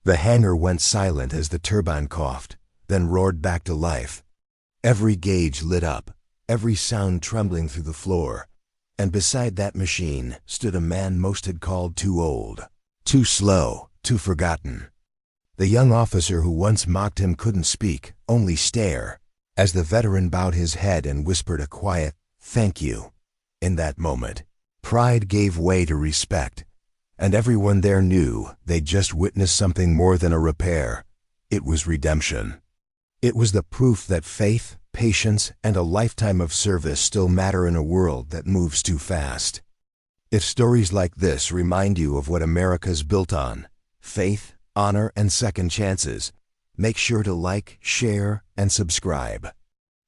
The hangar went silent as the turbine coughed, then roared back to life. Every gauge lit up, every sound trembling through the floor, and beside that machine stood a man most had called too old, too slow, too forgotten. The young officer who once mocked him couldn't speak, only stare, as the veteran bowed his head and whispered a quiet, "Thank you." In that moment, pride gave way to respect, and everyone there knew they'd just witnessed something more than a repair. It was redemption. It was the proof that faith, patience, and a lifetime of service still matter in a world that moves too fast. If stories like this remind you of what America's built on, faith, honor, and second chances, make sure to like, share, and subscribe.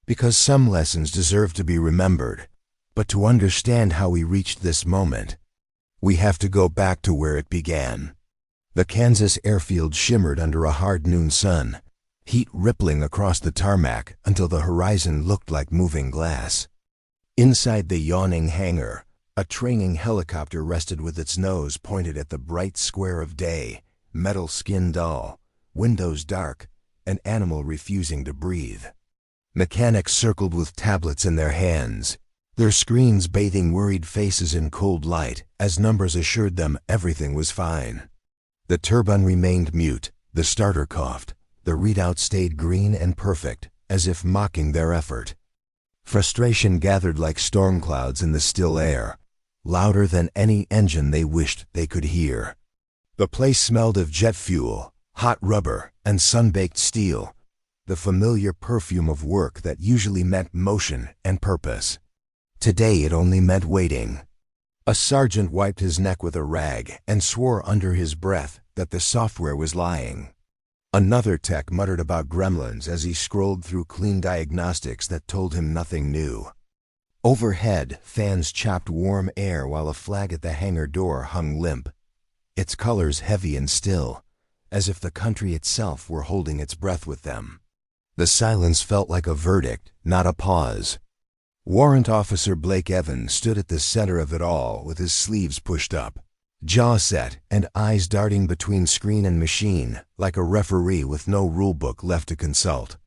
Because some lessons deserve to be remembered, but to understand how we reached this moment, we have to go back to where it began. The Kansas airfield shimmered under a hard noon sun, heat rippling across the tarmac until the horizon looked like moving glass. Inside the yawning hangar, a training helicopter rested with its nose pointed at the bright square of day, metal skin dull, windows dark, an animal refusing to breathe. Mechanics circled with tablets in their hands, their screens bathing worried faces in cold light as numbers assured them everything was fine. The turbine remained mute, the starter coughed, the readout stayed green and perfect, as if mocking their effort. Frustration gathered like storm clouds in the still air, louder than any engine they wished they could hear. The place smelled of jet fuel, hot rubber, and sun-baked steel, the familiar perfume of work that usually meant motion and purpose. Today it only meant waiting. A sergeant wiped his neck with a rag and swore under his breath that the software was lying. Another tech muttered about gremlins as he scrolled through clean diagnostics that told him nothing new. Overhead, fans chopped warm air while a flag at the hangar door hung limp, its colors heavy and still, as if the country itself were holding its breath with them. The silence felt like a verdict, not a pause. Warrant Officer Blake Evans stood at the center of it all with his sleeves pushed up, jaw set and eyes darting between screen and machine like a referee with no rulebook left to consult.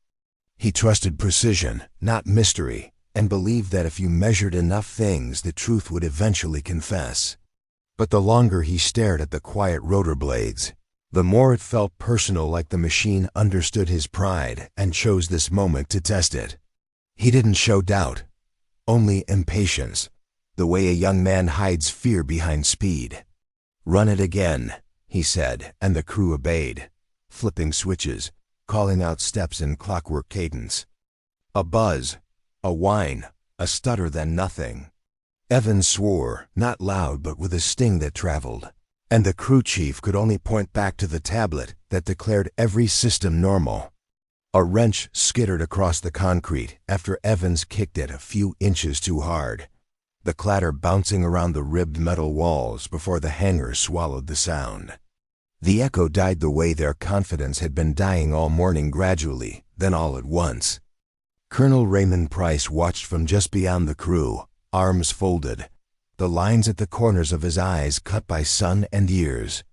He trusted precision, not mystery, and believed that if you measured enough things, the truth would eventually confess. But the longer he stared at the quiet rotor blades, the more it felt personal, like the machine understood his pride and chose this moment to test it. He didn't show doubt, only impatience, the way a young man hides fear behind speed. "Run it again," he said, and the crew obeyed, flipping switches, calling out steps in clockwork cadence. A buzz, a whine, a stutter, then nothing. Evans swore, not loud but with a sting that traveled, and the crew chief could only point back to the tablet that declared every system normal. A wrench skittered across the concrete after Evans kicked it a few inches too hard, the clatter bouncing around the ribbed metal walls before the hangar swallowed the sound. The echo died the way their confidence had been dying all morning, gradually, then all at once. Colonel Raymond Price watched from just beyond the crew, arms folded, the lines at the corners of his eyes cut by sun and years.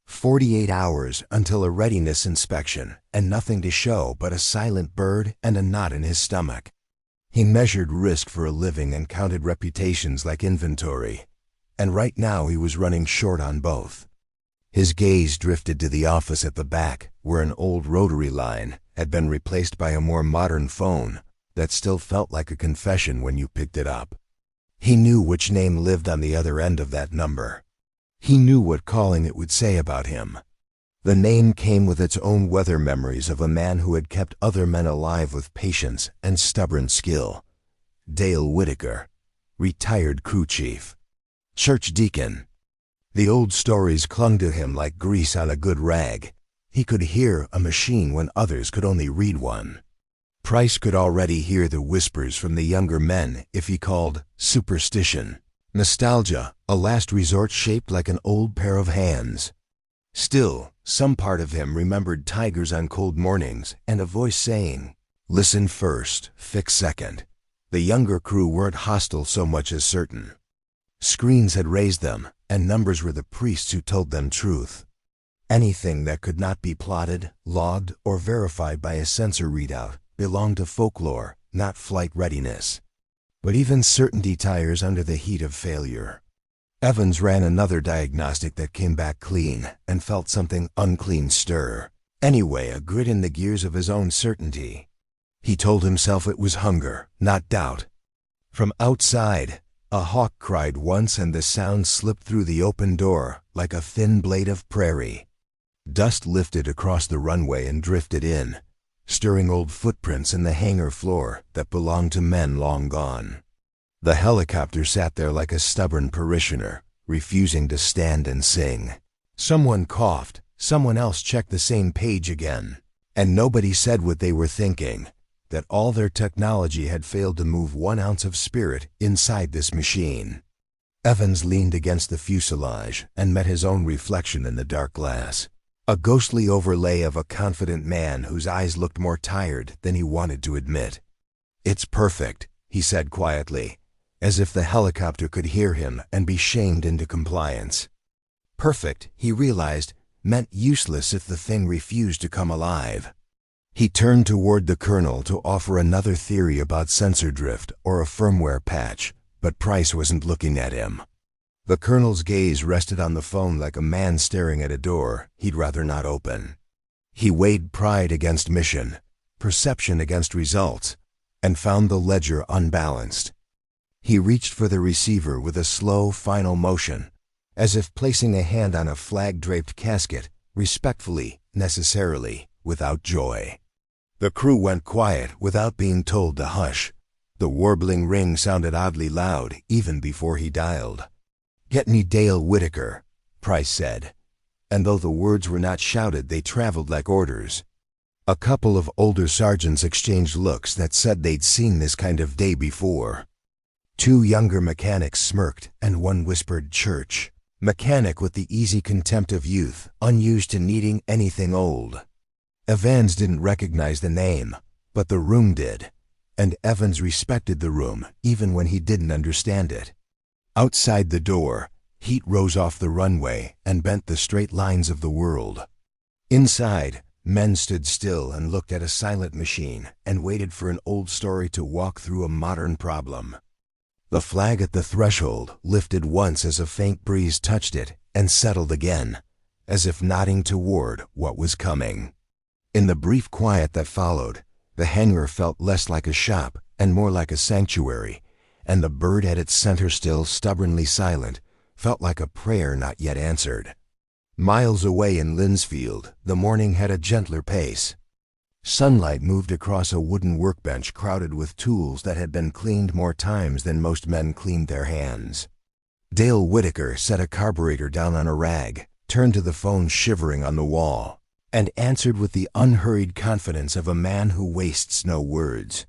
48 hours until a readiness inspection, and nothing to show but a silent bird and a knot in his stomach. He measured risk for a living and counted reputations like inventory, and right now he was running short on both. His gaze drifted to the office at the back, where an old rotary line had been replaced by a more modern phone that still felt like a confession when you picked it up. He knew which name lived on the other end of that number. He knew what calling it would say about him. The name came with its own weather memories of a man who had kept other men alive with patience and stubborn skill. Dale Whitaker, retired crew chief, church deacon. The old stories clung to him like grease on a good rag. He could hear a machine when others could only read one. Price could already hear the whispers from the younger men if he called superstition, nostalgia, a last resort shaped like an old pair of hands. Still, some part of him remembered tigers on cold mornings and a voice saying, "Listen first, fix second." The younger crew weren't hostile so much as certain. Screens had raised them, and numbers were the priests who told them truth. Anything that could not be plotted, logged, or verified by a sensor readout belonged to folklore, not flight readiness. But even certainty tires under the heat of failure. Evans ran another diagnostic that came back clean and felt something unclean stir. Anyway, a grit in the gears of his own certainty. He told himself it was hunger, not doubt. From outside, a hawk cried once and the sound slipped through the open door like a thin blade of prairie. Dust lifted across the runway and drifted in, stirring old footprints in the hangar floor that belonged to men long gone. The helicopter sat there like a stubborn parishioner, refusing to stand and sing. Someone coughed, someone else checked the same page again, and nobody said what they were thinking, that all their technology had failed to move 1 ounce of spirit inside this machine. Evans leaned against the fuselage and met his own reflection in the dark glass. A ghostly overlay of a confident man whose eyes looked more tired than he wanted to admit. "It's perfect," he said quietly, as if the helicopter could hear him and be shamed into compliance. Perfect, he realized, meant useless if the thing refused to come alive. He turned toward the colonel to offer another theory about sensor drift or a firmware patch, but Price wasn't looking at him. The colonel's gaze rested on the phone like a man staring at a door he'd rather not open. He weighed pride against mission, perception against results, and found the ledger unbalanced. He reached for the receiver with a slow, final motion, as if placing a hand on a flag-draped casket, respectfully, necessarily, without joy. The crew went quiet without being told to hush. The warbling ring sounded oddly loud even before he dialed. "Get me Dale Whitaker," Price said, and though the words were not shouted, they traveled like orders. A couple of older sergeants exchanged looks that said they'd seen this kind of day before. 2 younger mechanics smirked, and one whispered church. Mechanic with the easy contempt of youth, unused to needing anything old. Evans didn't recognize the name, but the room did, and Evans respected the room even when he didn't understand it. Outside the door, heat rose off the runway and bent the straight lines of the world. Inside, men stood still and looked at a silent machine and waited for an old story to walk through a modern problem. The flag at the threshold lifted once as a faint breeze touched it and settled again, as if nodding toward what was coming. In the brief quiet that followed, the hangar felt less like a shop and more like a sanctuary, and the bird at its center, still stubbornly silent, felt like a prayer not yet answered. Miles away in Linsfield, the morning had a gentler pace. Sunlight moved across a wooden workbench crowded with tools that had been cleaned more times than most men cleaned their hands. Dale Whitaker set a carburetor down on a rag, turned to the phone shivering on the wall, and answered with the unhurried confidence of a man who wastes no words.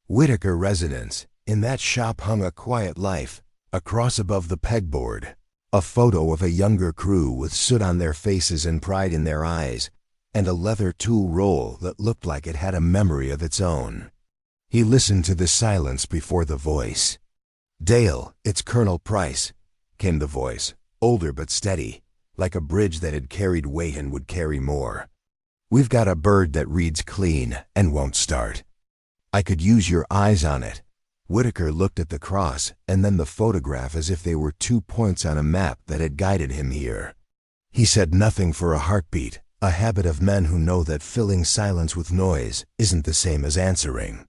Whitaker Residence. In that shop hung a quiet life, a cross above the pegboard, a photo of a younger crew with soot on their faces and pride in their eyes, and a leather tool roll that looked like it had a memory of its own. He listened to the silence before the voice. "Dale, it's Colonel Price," came the voice, older but steady, like a bridge that had carried weight and would carry more. "We've got a bird that reads clean and won't start. I could use your eyes on it." Whitaker looked at the cross and then the photograph as if they were 2 points on a map that had guided him here. He said nothing for a heartbeat, a habit of men who know that filling silence with noise isn't the same as answering.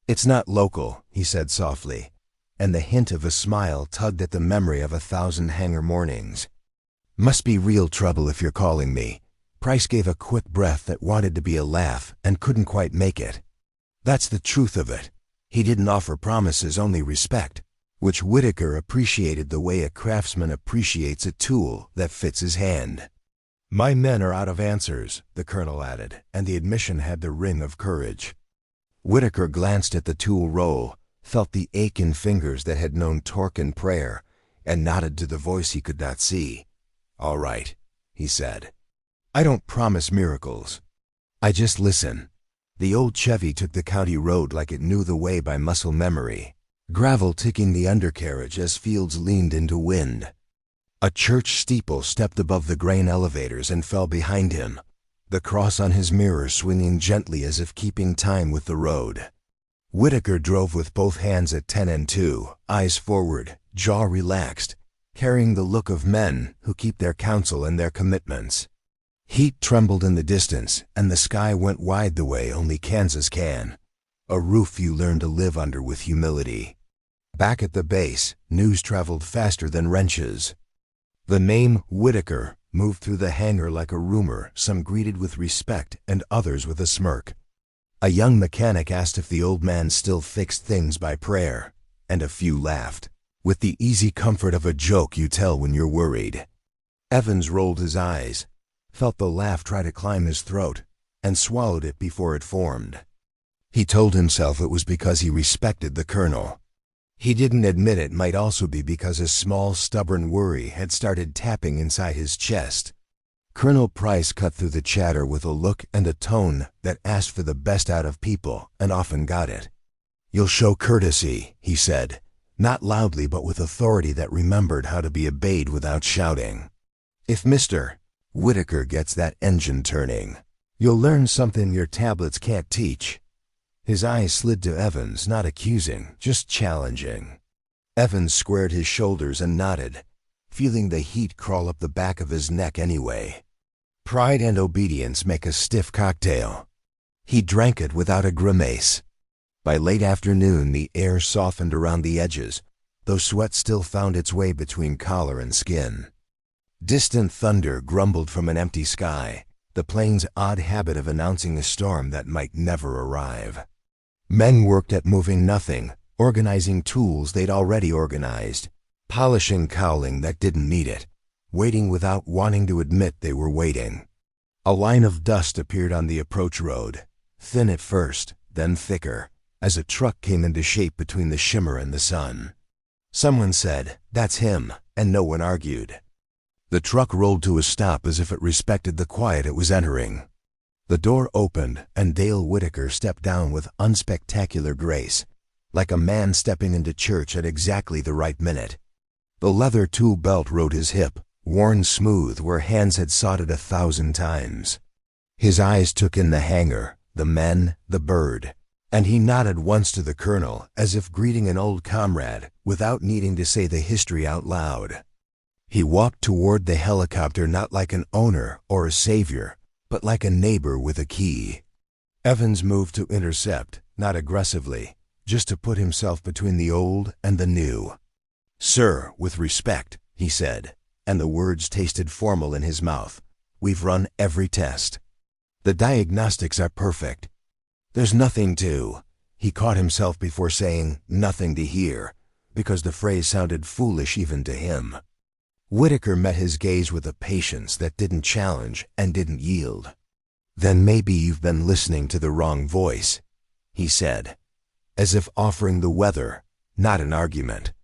"It's not local," he said softly, and the hint of a smile tugged at the memory of 1,000 hangar mornings. "Must be real trouble if you're calling me." Price gave a quick breath that wanted to be a laugh and couldn't quite make it. That's the truth of it. He didn't offer promises, only respect, which Whitaker appreciated the way a craftsman appreciates a tool that fits his hand. "My men are out of answers," the colonel added, and the admission had the ring of courage. Whitaker glanced at the tool roll, felt the ache in fingers that had known torque and prayer, and nodded to the voice he could not see. "All right," he said. "I don't promise miracles. I just listen." The old Chevy took the county road like it knew the way by muscle memory, gravel ticking the undercarriage as fields leaned into wind. A church steeple stepped above the grain elevators and fell behind him, the cross on his mirror swinging gently as if keeping time with the road. Whitaker drove with both hands at 10 and 2, eyes forward, jaw relaxed, carrying the look of men who keep their counsel and their commitments. Heat trembled in the distance, and the sky went wide the way only Kansas can. A roof you learn to live under with humility. Back at the base, news traveled faster than wrenches. The name Whitaker moved through the hangar like a rumor, some greeted with respect and others with a smirk. A young mechanic asked if the old man still fixed things by prayer, and a few laughed, with the easy comfort of a joke you tell when you're worried. Evans rolled his eyes, felt the laugh try to climb his throat, and swallowed it before it formed. He told himself it was because he respected the colonel. He didn't admit it might also be because a small, stubborn worry had started tapping inside his chest. Colonel Price cut through the chatter with a look and a tone that asked for the best out of people and often got it. "You'll show courtesy," he said, not loudly but with authority that remembered how to be obeyed without shouting. "If Mr. Whitaker gets that engine turning, you'll learn something your tablets can't teach." His eyes slid to Evans, not accusing, just challenging. Evans squared his shoulders and nodded, feeling the heat crawl up the back of his neck anyway. Pride and obedience make a stiff cocktail. He drank it without a grimace. By late afternoon, the air softened around the edges, though sweat still found its way between collar and skin. Distant thunder grumbled from an empty sky, the plane's odd habit of announcing a storm that might never arrive. Men worked at moving nothing, organizing tools they'd already organized, polishing cowling that didn't need it, waiting without wanting to admit they were waiting. A line of dust appeared on the approach road, thin at first, then thicker, as a truck came into shape between the shimmer and the sun. Someone said, "That's him," and no one argued. The truck rolled to a stop as if it respected the quiet it was entering. The door opened, and Dale Whitaker stepped down with unspectacular grace, like a man stepping into church at exactly the right minute. The leather tool belt rode his hip, worn smooth where hands had sought it 1,000 times. His eyes took in the hangar, the men, the bird, and he nodded once to the colonel as if greeting an old comrade without needing to say the history out loud. He walked toward the helicopter not like an owner or a savior, but like a neighbor with a key. Evans moved to intercept, not aggressively, just to put himself between the old and the new. "Sir, with respect," he said, and the words tasted formal in his mouth. "We've run every test. The diagnostics are perfect. There's nothing to—" He caught himself before saying "nothing to hear," because the phrase sounded foolish even to him. Whitaker met his gaze with a patience that didn't challenge and didn't yield. "Then maybe you've been listening to the wrong voice," he said, as if offering the weather, not an argument.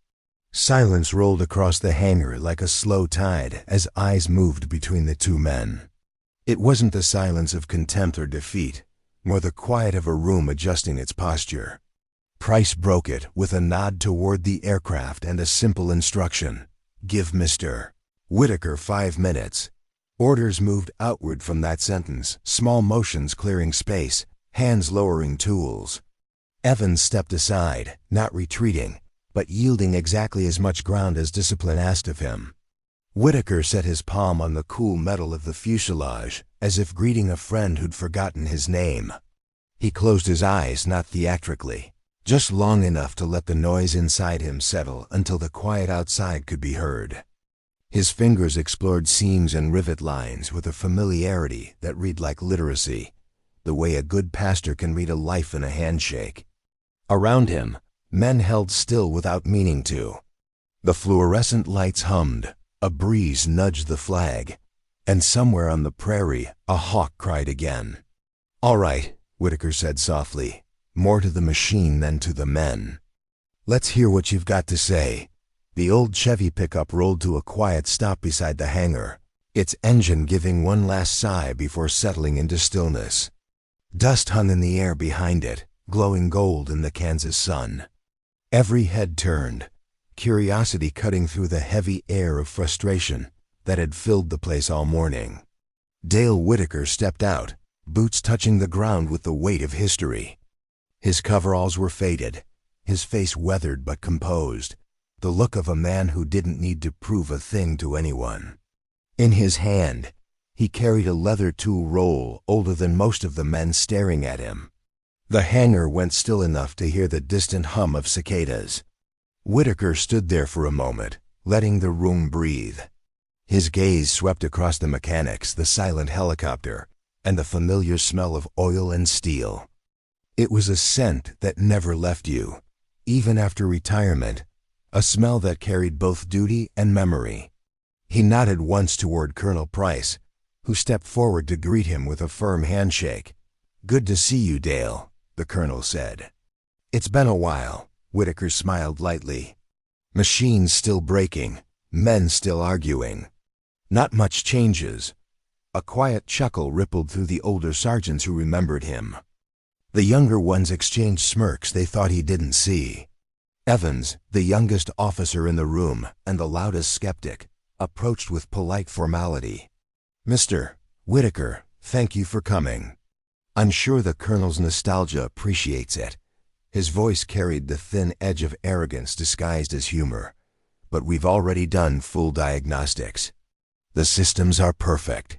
Silence rolled across the hangar like a slow tide as eyes moved between the two men. It wasn't the silence of contempt or defeat, nor the quiet of a room adjusting its posture. Price broke it with a nod toward the aircraft and a simple instruction: "Give Mr. Whitaker 5 minutes." Orders moved outward from that sentence, small motions clearing space, hands lowering tools. Evans stepped aside, not retreating, but yielding exactly as much ground as discipline asked of him. Whitaker set his palm on the cool metal of the fuselage, as if greeting a friend who'd forgotten his name. He closed his eyes, not theatrically, just long enough to let the noise inside him settle until the quiet outside could be heard. His fingers explored seams and rivet lines with a familiarity that read like literacy, the way a good pastor can read a life in a handshake. Around him, men held still without meaning to. The fluorescent lights hummed, a breeze nudged the flag, and somewhere on the prairie, a hawk cried again. "All right," Whitaker said softly, more to the machine than to the men. "Let's hear what you've got to say." The old Chevy pickup rolled to a quiet stop beside the hangar, its engine giving one last sigh before settling into stillness. Dust hung in the air behind it, glowing gold in the Kansas sun. Every head turned, curiosity cutting through the heavy air of frustration that had filled the place all morning. Dale Whitaker stepped out, boots touching the ground with the weight of history. His coveralls were faded, his face weathered but composed, the look of a man who didn't need to prove a thing to anyone. In his hand, he carried a leather tool roll older than most of the men staring at him. The hangar went still enough to hear the distant hum of cicadas. Whitaker stood there for a moment, letting the room breathe. His gaze swept across the mechanics, the silent helicopter, and the familiar smell of oil and steel. It was a scent that never left you, even after retirement, a smell that carried both duty and memory. He nodded once toward Colonel Price, who stepped forward to greet him with a firm handshake. "Good to see you, Dale," the colonel said. "It's been a while," Whitaker smiled lightly. "Machines still breaking, men still arguing. Not much changes." A quiet chuckle rippled through the older sergeants who remembered him. The younger ones exchanged smirks they thought he didn't see. Evans, the youngest officer in the room and the loudest skeptic, approached with polite formality. "Mr. Whitaker, thank you for coming. I'm sure the colonel's nostalgia appreciates it." His voice carried the thin edge of arrogance disguised as humor. "But we've already done full diagnostics. The systems are perfect.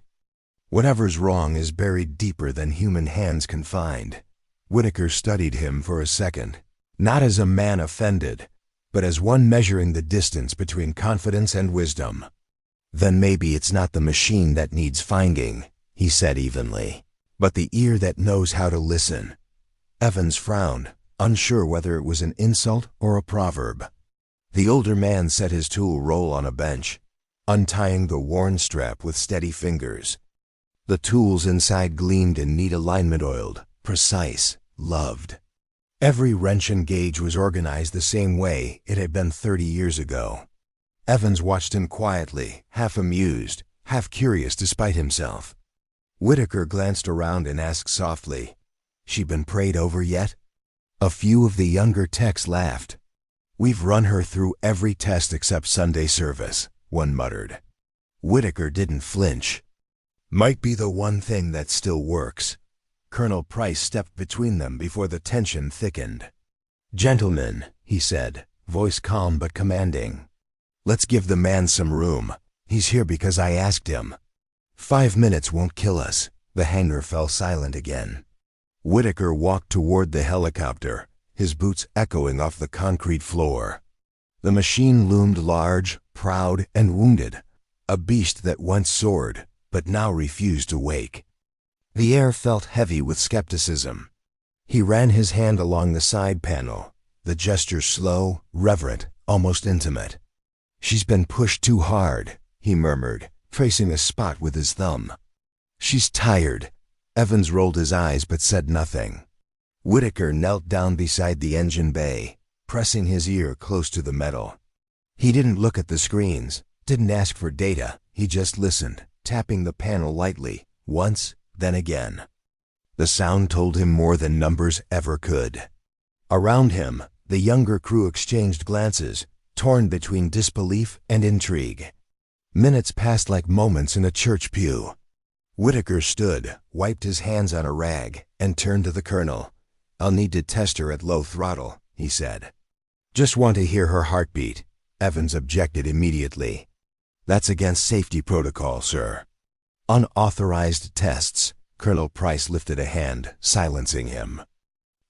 Whatever's wrong is buried deeper than human hands can find." Whitaker studied him for a second, not as a man offended, but as one measuring the distance between confidence and wisdom. "Then maybe it's not the machine that needs finding," he said evenly, "but the ear that knows how to listen." Evans frowned, unsure whether it was an insult or a proverb. The older man set his tool roll on a bench, untying the worn strap with steady fingers. The tools inside gleamed in neat alignment, oiled, precise, loved. Every wrench and gauge was organized the same way it had been 30 years ago. Evans watched him quietly, half amused, half curious despite himself. Whitaker glanced around and asked softly, "She been prayed over yet?" A few of the younger techs laughed. "We've run her through every test except Sunday service," one muttered. Whitaker didn't flinch. "Might be the one thing that still works." Colonel Price stepped between them before the tension thickened. "Gentlemen," he said, voice calm but commanding, "let's give the man some room. He's here because I asked him." 5 minutes won't kill us." The hangar fell silent again. Whitaker walked toward the helicopter, his boots echoing off the concrete floor. The machine loomed large, proud, and wounded, a beast that once soared, but now refused to wake. The air felt heavy with skepticism. He ran his hand along the side panel, the gesture slow, reverent, almost intimate. "She's been pushed too hard," he murmured, tracing a spot with his thumb. "She's tired." Evans rolled his eyes but said nothing. Whitaker knelt down beside the engine bay, pressing his ear close to the metal. He didn't look at the screens, didn't ask for data, he just listened, tapping the panel lightly, once, then again. The sound told him more than numbers ever could. Around him, the younger crew exchanged glances, torn between disbelief and intrigue. Minutes passed like moments in a church pew. Whitaker stood, wiped his hands on a rag, and turned to the colonel. "I'll need to test her at low throttle," he said. "Just want to hear her heartbeat," Evans objected immediately. "That's against safety protocol, sir." "Unauthorized tests." Colonel Price lifted a hand, silencing him.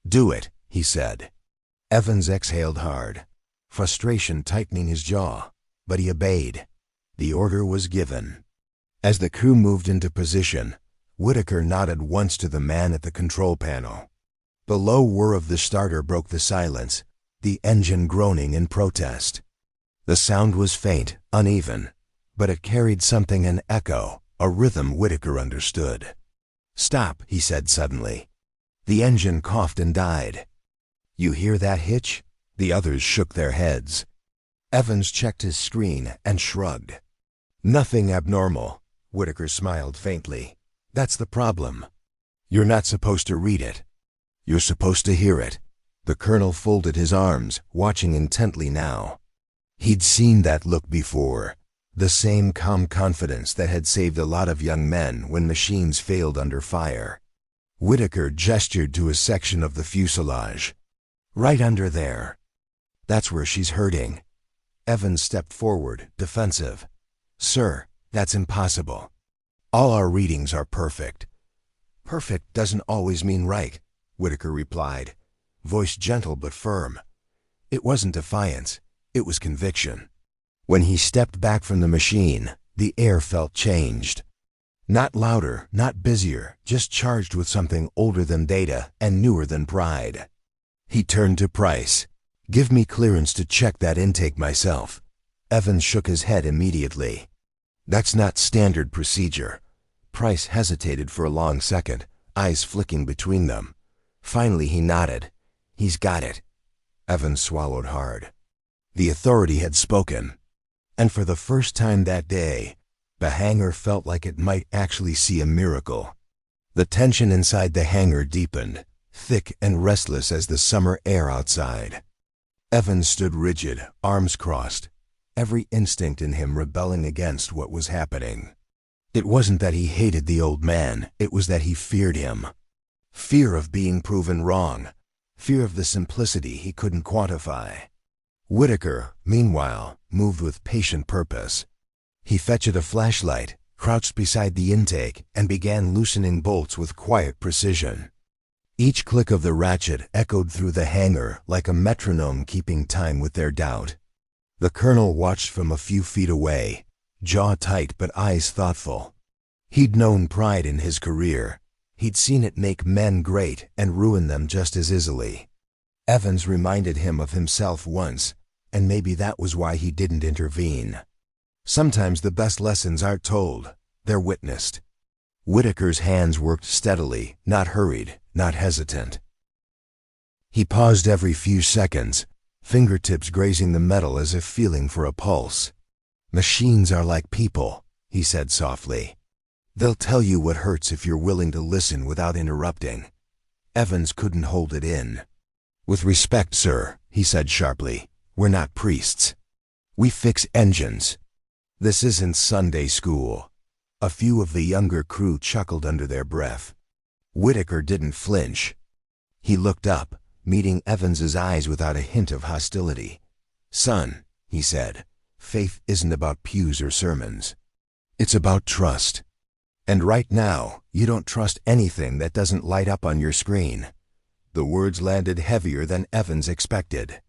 "Do it," he said. Evans exhaled hard, frustration tightening his jaw, but he obeyed. The order was given. As the crew moved into position, Whitaker nodded once to the man at the control panel. The low whir of the starter broke the silence, the engine groaning in protest. The sound was faint, uneven, but it carried something, an echo, a rhythm Whitaker understood. "Stop," he said suddenly. The engine coughed and died. "You hear that hitch?" The others shook their heads. Evans checked his screen and shrugged. "Nothing abnormal." Whitaker smiled faintly. "That's the problem. You're not supposed to read it. You're supposed to hear it." The colonel folded his arms, watching intently now. He'd seen that look before, the same calm confidence that had saved a lot of young men when machines failed under fire. Whitaker gestured to a section of the fuselage. "Right under there. That's where she's hurting." Evans stepped forward, defensive. "Sir, that's impossible. All our readings are perfect." "Perfect doesn't always mean right," Whitaker replied, voice gentle but firm. It wasn't defiance, it was conviction. When he stepped back from the machine, the air felt changed. Not louder, not busier, just charged with something older than data and newer than pride. He turned to Price. "Give me clearance to check that intake myself." Evans shook his head immediately. "That's not standard procedure." Price hesitated for a long second, eyes flicking between them. Finally he nodded. "He's got it." Evans swallowed hard. The authority had spoken. And for the first time that day, the hangar felt like it might actually see a miracle. The tension inside the hangar deepened, thick and restless as the summer air outside. Evans stood rigid, arms crossed, every instinct in him rebelling against what was happening. It wasn't that he hated the old man, it was that he feared him. Fear of being proven wrong, fear of the simplicity he couldn't quantify. Whitaker, meanwhile, moved with patient purpose. He fetched a flashlight, crouched beside the intake, and began loosening bolts with quiet precision. Each click of the ratchet echoed through the hangar like a metronome keeping time with their doubt. The colonel watched from a few feet away, jaw tight but eyes thoughtful. He'd known pride in his career. He'd seen it make men great and ruin them just as easily. Evans reminded him of himself once, and maybe that was why he didn't intervene. Sometimes the best lessons aren't told, they're witnessed. Whitaker's hands worked steadily, not hurried, not hesitant. He paused every few seconds, fingertips grazing the metal as if feeling for a pulse. "Machines are like people," he said softly. "They'll tell you what hurts if you're willing to listen without interrupting." Evans couldn't hold it in. "With respect, sir," he said sharply, "we're not priests. We fix engines. This isn't Sunday school." A few of the younger crew chuckled under their breath. Whitaker didn't flinch. He looked up, meeting Evans's eyes without a hint of hostility. "Son," he said, "faith isn't about pews or sermons. It's about trust. And right now, you don't trust anything that doesn't light up on your screen." The words landed heavier than Evans expected.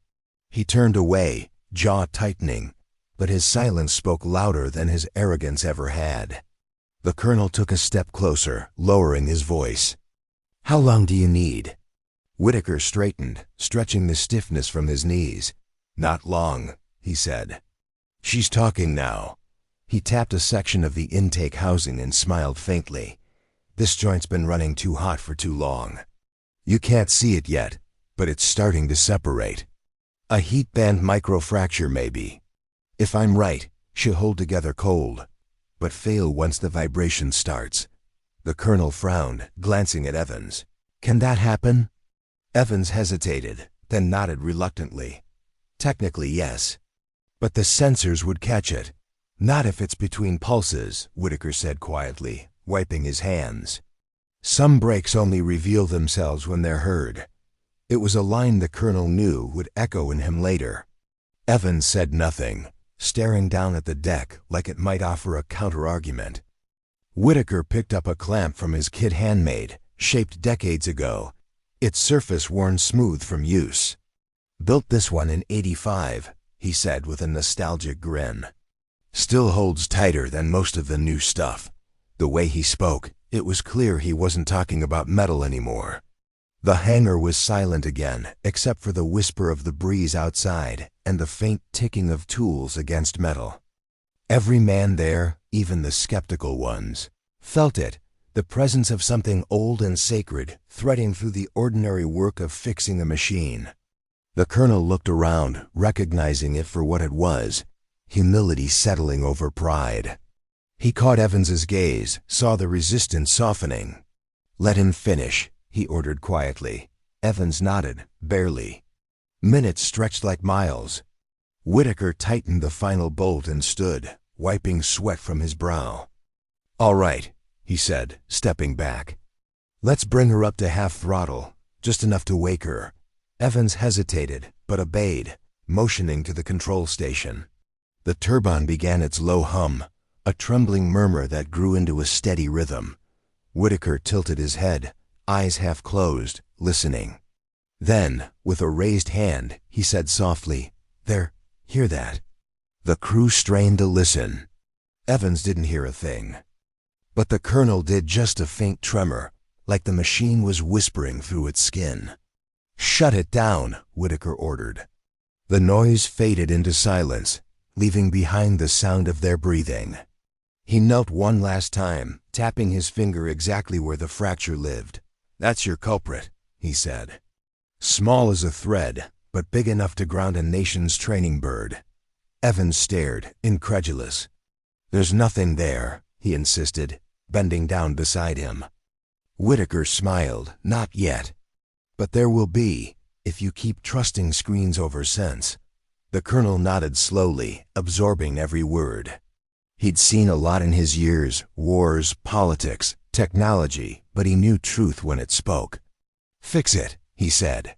He turned away, jaw tightening, but his silence spoke louder than his arrogance ever had. The colonel took a step closer, lowering his voice. "How long do you need?" Whitaker straightened, stretching the stiffness from his knees. "Not long," he said. "She's talking now." He tapped a section of the intake housing and smiled faintly. "This joint's been running too hot for too long. You can't see it yet, but it's starting to separate. A heat band microfracture maybe. If I'm right, she'll hold together cold, but fail once the vibration starts." The colonel frowned, glancing at Evans. "Can that happen?" Evans hesitated, then nodded reluctantly. "Technically, yes. But the sensors would catch it. Not if it's between pulses," Whitaker said quietly, wiping his hands. "Some breaks only reveal themselves when they're heard." It was a line the colonel knew would echo in him later. Evans said nothing, staring down at the deck like it might offer a counter-argument. Whitaker picked up a clamp from his kit handmade, shaped decades ago, its surface worn smooth from use. "Built this one in '85, he said with a nostalgic grin. "Still holds tighter than most of the new stuff." The way he spoke, it was clear he wasn't talking about metal anymore. The hangar was silent again, except for the whisper of the breeze outside and the faint ticking of tools against metal. Every man there, even the skeptical ones, felt it, the presence of something old and sacred threading through the ordinary work of fixing a machine. The colonel looked around, recognizing it for what it was, humility settling over pride. He caught Evans's gaze, saw the resistance softening. "Let him finish," he ordered quietly. Evans nodded, barely. Minutes stretched like miles. Whitaker tightened the final bolt and stood, wiping sweat from his brow. "All right," he said, stepping back. "Let's bring her up to half throttle, just enough to wake her." Evans hesitated, but obeyed, motioning to the control station. The turbine began its low hum, a trembling murmur that grew into a steady rhythm. Whitaker tilted his head, eyes half closed, listening. Then, with a raised hand, he said softly, "There, hear that?" The crew strained to listen. Evans didn't hear a thing. But the colonel did, just a faint tremor, like the machine was whispering through its skin. "Shut it down," Whitaker ordered. The noise faded into silence, leaving behind the sound of their breathing. He knelt one last time, tapping his finger exactly where the fracture lived. "That's your culprit," he said. "Small as a thread, but big enough to ground a nation's training bird." Evans stared, incredulous. "There's nothing there," he insisted, bending down beside him. Whitaker smiled. "Not yet. But there will be, if you keep trusting screens over sense." The colonel nodded slowly, absorbing every word. He'd seen a lot in his years: wars, politics, technology, but he knew truth when it spoke. "Fix it," he said.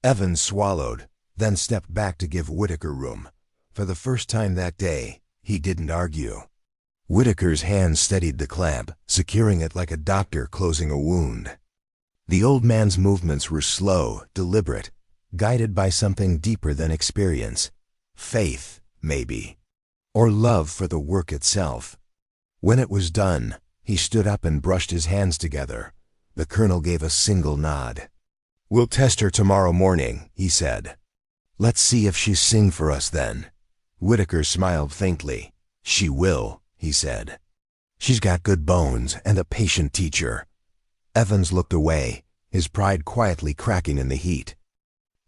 Evans swallowed, then stepped back to give Whitaker room. For the first time that day, he didn't argue. Whitaker's hand steadied the clamp, securing it like a doctor closing a wound. The old man's movements were slow, deliberate, guided by something deeper than experience. Faith, maybe. Or love for the work itself. When it was done, he stood up and brushed his hands together. The colonel gave a single nod. "We'll test her tomorrow morning," he said. "Let's see if she'll sing for us then." Whitaker smiled faintly. "She will," he said. "She's got good bones and a patient teacher." Evans looked away, his pride quietly cracking in the heat.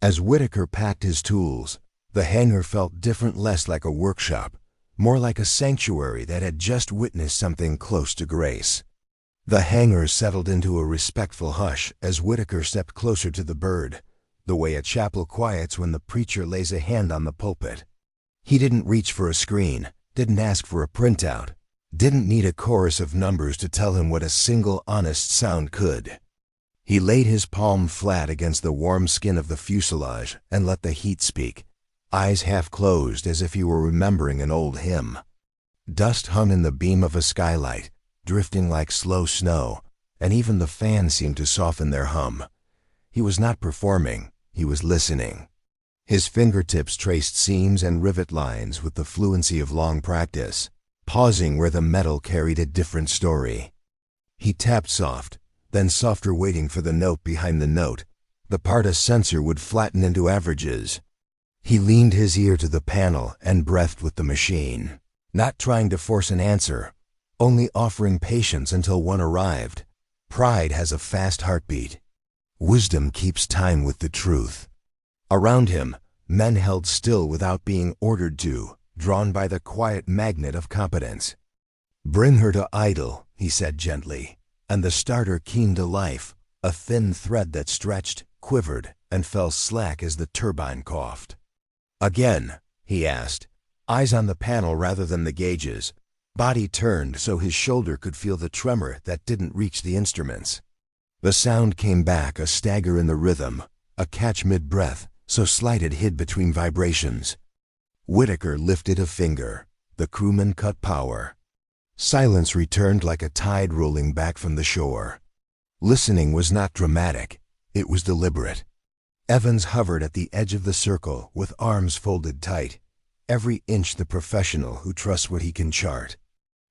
As Whitaker packed his tools, the hangar felt different, less like a workshop, more like a sanctuary that had just witnessed something close to grace. The hangar settled into a respectful hush as Whitaker stepped closer to the bird, the way a chapel quiets when the preacher lays a hand on the pulpit. He didn't reach for a screen, didn't ask for a printout, didn't need a chorus of numbers to tell him what a single honest sound could. He laid his palm flat against the warm skin of the fuselage and let the heat speak, eyes half closed as if he were remembering an old hymn. Dust hung in the beam of a skylight, drifting like slow snow, and even the fans seemed to soften their hum. He was not performing, he was listening. His fingertips traced seams and rivet lines with the fluency of long practice, pausing where the metal carried a different story. He tapped soft, then softer, waiting for the note behind the note, the part a sensor would flatten into averages. He leaned his ear to the panel and breathed with the machine, not trying to force an answer, only offering patience until one arrived. Pride has a fast heartbeat. Wisdom keeps time with the truth. Around him, men held still without being ordered to, drawn by the quiet magnet of competence. "Bring her to idle," he said gently, and the starter keened to life, a thin thread that stretched, quivered, and fell slack as the turbine coughed. "Again?" he asked, eyes on the panel rather than the gauges, body turned so his shoulder could feel the tremor that didn't reach the instruments. The sound came back, a stagger in the rhythm, a catch mid-breath, so slight it hid between vibrations. Whitaker lifted a finger. The crewman cut power. Silence returned like a tide rolling back from the shore. Listening was not dramatic, it was deliberate. Evans hovered at the edge of the circle with arms folded tight, every inch the professional who trusts what he can chart.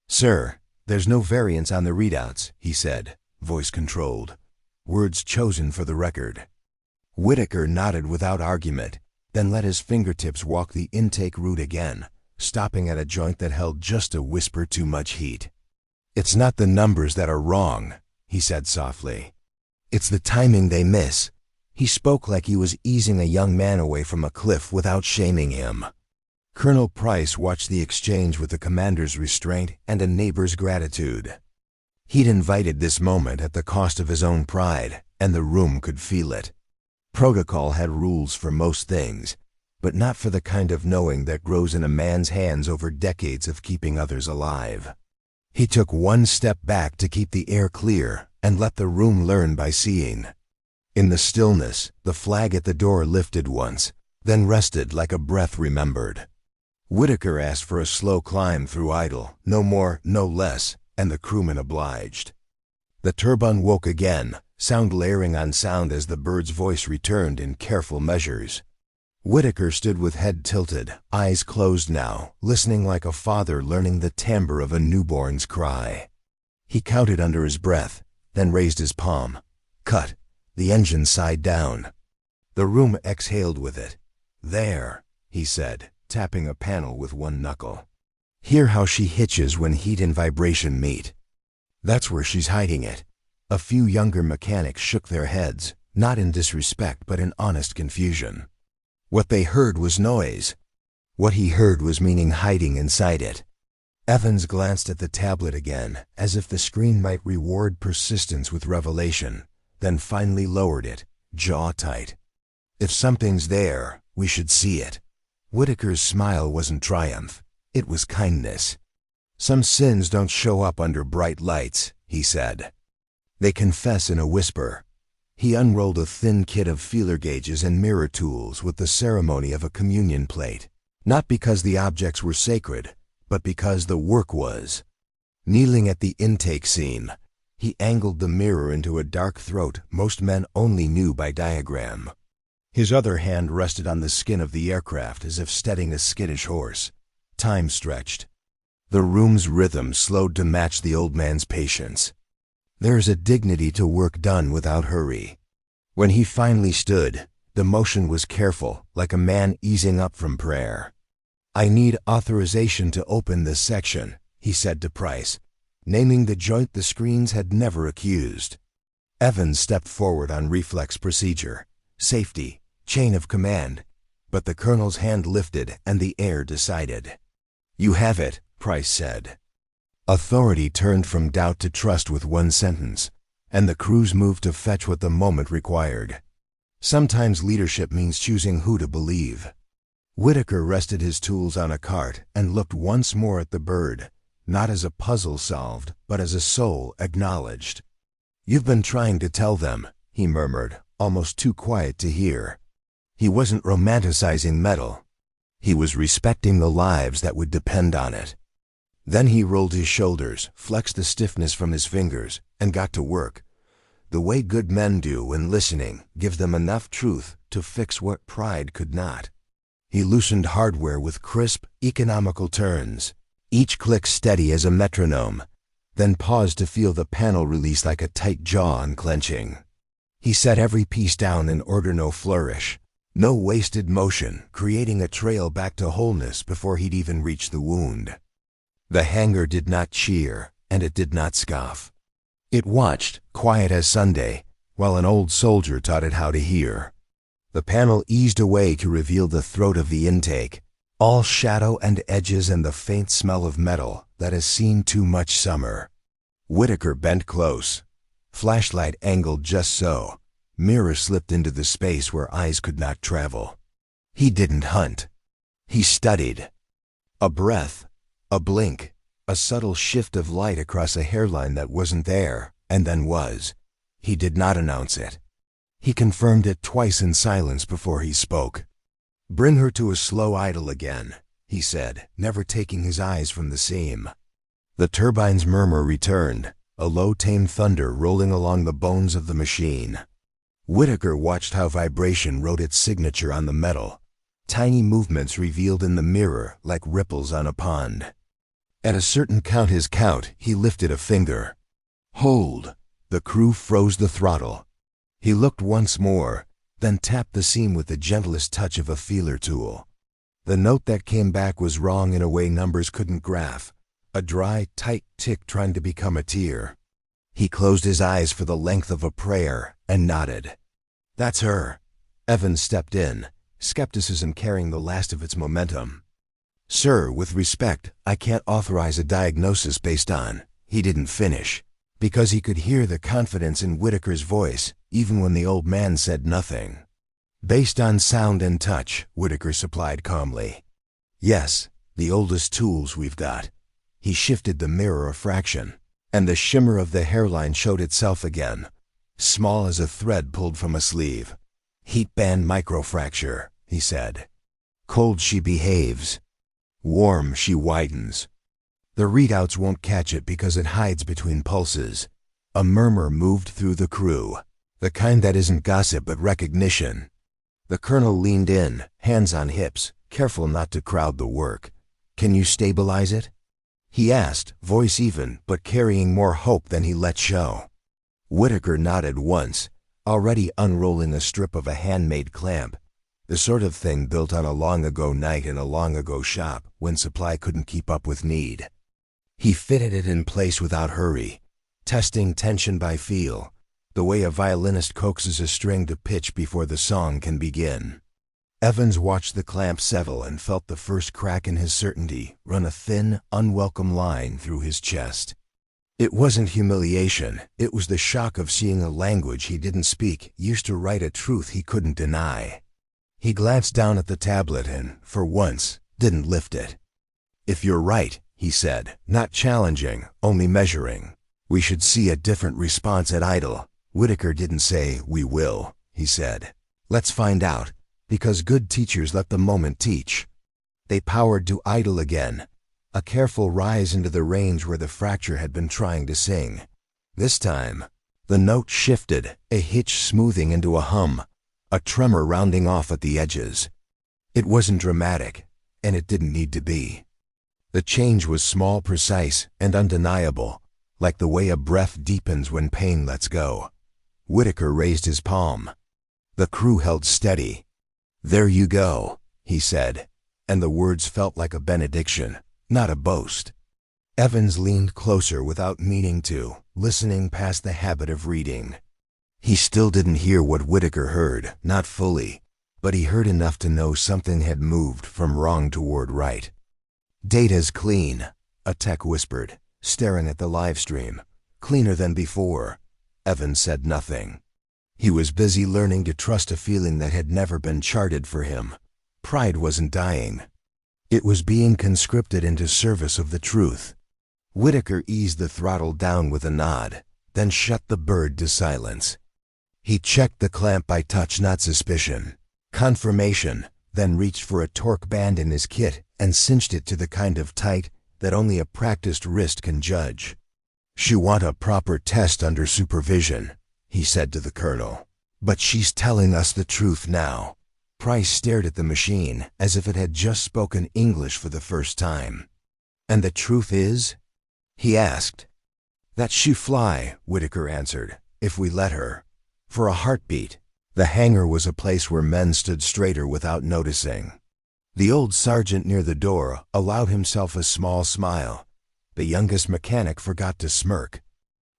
"Sir, there's no variance on the readouts," he said, voice controlled, words chosen for the record. Whitaker nodded without argument, then let his fingertips walk the intake route again, stopping at a joint that held just a whisper too much heat. "It's not the numbers that are wrong," he said softly. "It's the timing they miss." He spoke like he was easing a young man away from a cliff without shaming him. Colonel Price watched the exchange with the commander's restraint and a neighbor's gratitude. He'd invited this moment at the cost of his own pride, and the room could feel it. Protocol had rules for most things, but not for the kind of knowing that grows in a man's hands over decades of keeping others alive. He took one step back to keep the air clear and let the room learn by seeing. In the stillness, the flag at the door lifted once, then rested like a breath remembered. Whitaker asked for a slow climb through idle, no more, no less, and the crewman obliged. The turbine woke again, sound layering on sound as the bird's voice returned in careful measures. Whitaker stood with head tilted, eyes closed now, listening like a father learning the timbre of a newborn's cry. He counted under his breath, then raised his palm. Cut. The engine sighed down. The room exhaled with it. There, he said, tapping a panel with one knuckle. Hear how she hitches when heat and vibration meet. That's where she's hiding it. A few younger mechanics shook their heads, not in disrespect but in honest confusion. What they heard was noise. What he heard was meaning hiding inside it. Evans glanced at the tablet again, as if the screen might reward persistence with revelation, then finally lowered it, jaw tight. If something's there, we should see it. Whitaker's smile wasn't triumph. It was kindness. Some sins don't show up under bright lights, he said. They confess in a whisper. He unrolled a thin kit of feeler gauges and mirror tools with the ceremony of a communion plate, not because the objects were sacred, but because the work was. Kneeling at the intake scene, he angled the mirror into a dark throat most men only knew by diagram. His other hand rested on the skin of the aircraft as if steadying a skittish horse. Time stretched. The room's rhythm slowed to match the old man's patience. There's a dignity to work done without hurry. When he finally stood, the motion was careful, like a man easing up from prayer. I need authorization to open this section, he said to Price, naming the joint the screens had never accused. Evans stepped forward on reflex procedure, safety, chain of command, but the colonel's hand lifted and the air decided. You have it, Price said. Authority turned from doubt to trust with one sentence, and the crews moved to fetch what the moment required. Sometimes leadership means choosing who to believe. Whitaker rested his tools on a cart and looked once more at the bird, not as a puzzle solved, but as a soul acknowledged. You've been trying to tell them, he murmured, almost too quiet to hear. He wasn't romanticizing metal. He was respecting the lives that would depend on it. Then he rolled his shoulders, flexed the stiffness from his fingers, and got to work. The way good men do when listening, give them enough truth to fix what pride could not. He loosened hardware with crisp, economical turns, each click steady as a metronome, then paused to feel the panel release like a tight jaw unclenching. He set every piece down in order, no flourish, no wasted motion, creating a trail back to wholeness before he'd even reached the wound. The hangar did not cheer, and it did not scoff. It watched, quiet as Sunday, while an old soldier taught it how to hear. The panel eased away to reveal the throat of the intake, all shadow and edges and the faint smell of metal that has seen too much summer. Whitaker bent close. Flashlight angled just so. Mirror slipped into the space where eyes could not travel. He didn't hunt. He studied. A breath, a blink, a subtle shift of light across a hairline that wasn't there, and then was. He did not announce it. He confirmed it twice in silence before he spoke. Bring her to a slow idle again, he said, never taking his eyes from the seam. The turbine's murmur returned, a low tame thunder rolling along the bones of the machine. Whitaker watched how vibration wrote its signature on the metal, tiny movements revealed in the mirror like ripples on a pond. At a certain count, his count, he lifted a finger. Hold. The crew froze the throttle. He looked once more, then tapped the seam with the gentlest touch of a feeler tool. The note that came back was wrong in a way numbers couldn't graph, a dry, tight tick trying to become a tear. He closed his eyes for the length of a prayer and nodded. That's her. Evans stepped in, skepticism carrying the last of its momentum. Sir, with respect, I can't authorize a diagnosis based on. He didn't finish, because he could hear the confidence in Whitaker's voice, even when the old man said nothing. Based on sound and touch, Whitaker supplied calmly. Yes, the oldest tools we've got. He shifted the mirror a fraction, and the shimmer of the hairline showed itself again, small as a thread pulled from a sleeve. Heat band microfracture, he said. Cold she behaves. Warm she widens. The readouts won't catch it because it hides between pulses. A murmur moved through the crew, the kind that isn't gossip but recognition. The colonel leaned in, hands on hips, careful not to crowd the work. Can you stabilize it? He asked, voice even, but carrying more hope than he let show. Whitaker nodded once, already unrolling a strip of a handmade clamp, the sort of thing built on a long-ago night in a long-ago shop when supply couldn't keep up with need. He fitted it in place without hurry, testing tension by feel, the way a violinist coaxes a string to pitch before the song can begin. Evans watched the clamp settle and felt the first crack in his certainty run a thin, unwelcome line through his chest. It wasn't humiliation, it was the shock of seeing a language he didn't speak used to write a truth he couldn't deny. He glanced down at the tablet and, for once, didn't lift it. If you're right, he said, not challenging, only measuring. We should see a different response at idle. Whitaker didn't say, we will, he said. Let's find out, because good teachers let the moment teach. They powered to idle again, a careful rise into the range where the fracture had been trying to sing. This time, the note shifted, a hitch smoothing into a hum, a tremor rounding off at the edges. It wasn't dramatic, and it didn't need to be. The change was small, precise, and undeniable, like the way a breath deepens when pain lets go. Whitaker raised his palm. The crew held steady. There you go, he said, and the words felt like a benediction, not a boast. Evans leaned closer without meaning to, listening past the habit of reading. He still didn't hear what Whitaker heard, not fully, but he heard enough to know something had moved from wrong toward right. Data's clean, a tech whispered, staring at the live stream. Cleaner than before. Evans said nothing. He was busy learning to trust a feeling that had never been charted for him. Pride wasn't dying. It was being conscripted into service of the truth. Whitaker eased the throttle down with a nod, then shut the bird to silence. He checked the clamp by touch, not suspicion. Confirmation, then reached for a torque band in his kit and cinched it to the kind of tight that only a practiced wrist can judge. She want a proper test under supervision, he said to the colonel. But she's telling us the truth now. Price stared at the machine as if it had just spoken English for the first time. And the truth is? He asked. That she fly, Whitaker answered, if we let her. For a heartbeat. The hangar was a place where men stood straighter without noticing. The old sergeant near the door allowed himself a small smile. The youngest mechanic forgot to smirk.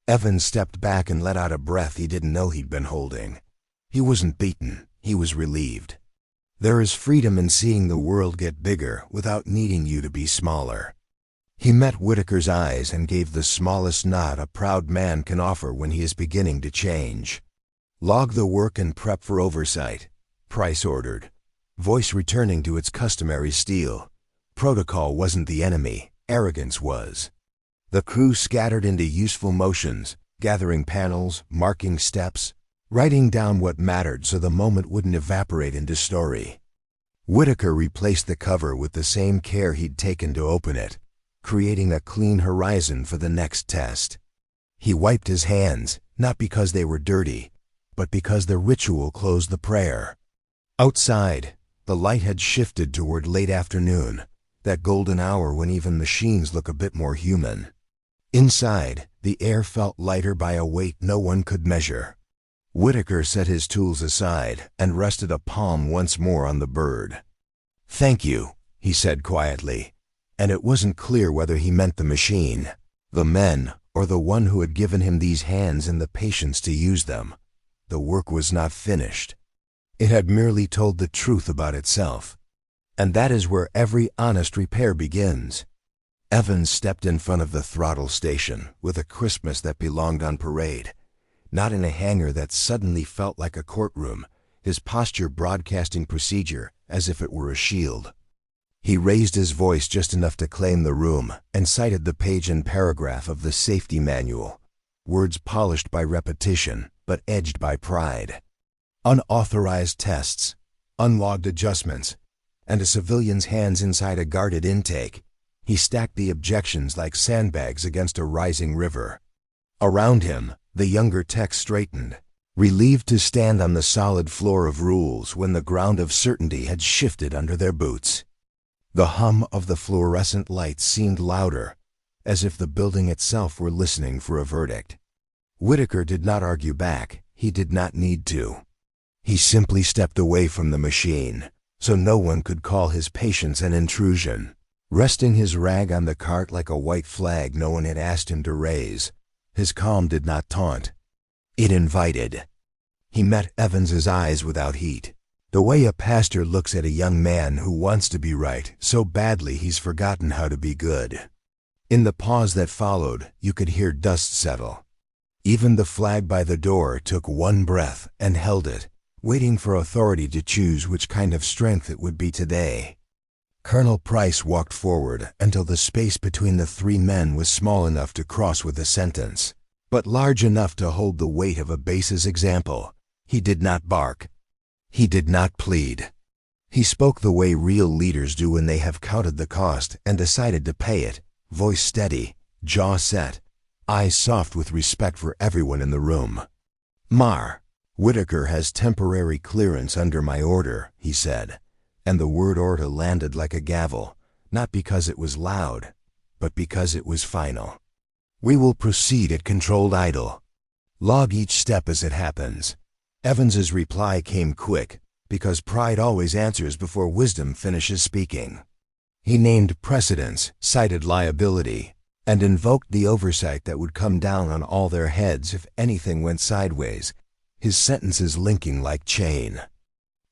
Evans stepped back and let out a breath he didn't know he'd been holding. He wasn't beaten, he was relieved. There is freedom in seeing the world get bigger without needing you to be smaller. He met Whitaker's eyes and gave the smallest nod a proud man can offer when he is beginning to change. Log the work and prep for oversight, Price ordered, voice returning to its customary steel. Protocol wasn't the enemy, arrogance was. The crew scattered into useful motions, gathering panels, marking steps, writing down what mattered so the moment wouldn't evaporate into story. Whitaker replaced the cover with the same care he'd taken to open it, creating a clean horizon for the next test. He wiped his hands, not because they were dirty, but because the ritual closed the prayer. Outside, the light had shifted toward late afternoon, that golden hour when even machines look a bit more human. Inside, the air felt lighter by a weight no one could measure. Whitaker set his tools aside and rested a palm once more on the bird. "Thank you," he said quietly, and it wasn't clear whether he meant the machine, the men, or the one who had given him these hands and the patience to use them. The work was not finished. It had merely told the truth about itself. And that is where every honest repair begins. Evans stepped in front of the throttle station with a crispness that belonged on parade, not in a hangar that suddenly felt like a courtroom, his posture broadcasting procedure as if it were a shield. He raised his voice just enough to claim the room and cited the page and paragraph of the safety manual, words polished by repetition but edged by pride. Unauthorized tests, unlogged adjustments, and a civilian's hands inside a guarded intake. He stacked the objections like sandbags against a rising river. Around him, the younger tech straightened, relieved to stand on the solid floor of rules when the ground of certainty had shifted under their boots. The hum of the fluorescent lights seemed louder, as if the building itself were listening for a verdict. Whitaker did not argue back. He did not need to. He simply stepped away from the machine, so no one could call his patience an intrusion. Resting his rag on the cart like a white flag no one had asked him to raise, his calm did not taunt. It invited. He met Evans's eyes without heat, the way a pastor looks at a young man who wants to be right so badly he's forgotten how to be good. In the pause that followed, you could hear dust settle. Even the flag by the door took one breath and held it, waiting for authority to choose which kind of strength it would be today. Colonel Price walked forward until the space between the three men was small enough to cross with a sentence, but large enough to hold the weight of a base's example. He did not bark. He did not plead. He spoke the way real leaders do when they have counted the cost and decided to pay it, voice steady, jaw set, eyes soft with respect for everyone in the room. "Mar, Whitaker has temporary clearance under my order," he said, and the word order landed like a gavel, not because it was loud, but because it was final. "We will proceed at controlled idle. Log each step as it happens." Evans's reply came quick, because pride always answers before wisdom finishes speaking. He named precedents, cited liability, and invoked the oversight that would come down on all their heads if anything went sideways, his sentences linking like chain.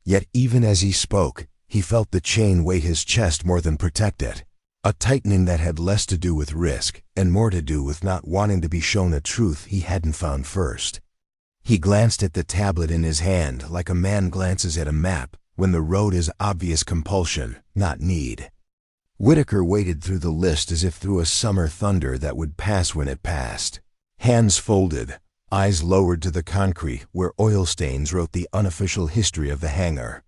Yet even as he spoke, he felt the chain weigh his chest more than protect it, a tightening that had less to do with risk and more to do with not wanting to be shown a truth he hadn't found first. He glanced at the tablet in his hand like a man glances at a map when the road is obvious compulsion, not need. Whitaker waded through the list as if through a summer thunder that would pass when it passed. Hands folded, eyes lowered to the concrete where oil stains wrote the unofficial history of the hangar.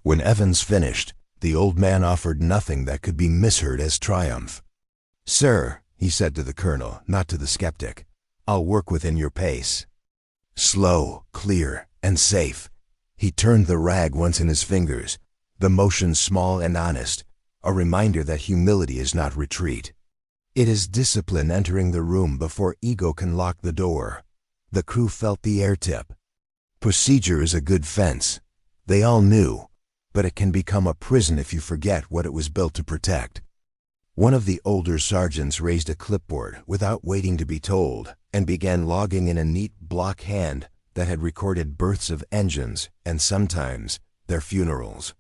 When Evans finished, the old man offered nothing that could be misheard as triumph. "Sir," he said to the colonel, not to the skeptic, "I'll work within your pace." Slow, clear, and safe. He turned the rag once in his fingers, the motion small and honest, a reminder that humility is not retreat. It is discipline entering the room before ego can lock the door. The crew felt the air tip. Procedure is a good fence. They all knew, but it can become a prison if you forget what it was built to protect. One of the older sergeants raised a clipboard without waiting to be told and began logging in a neat block hand that had recorded births of engines and sometimes their funerals.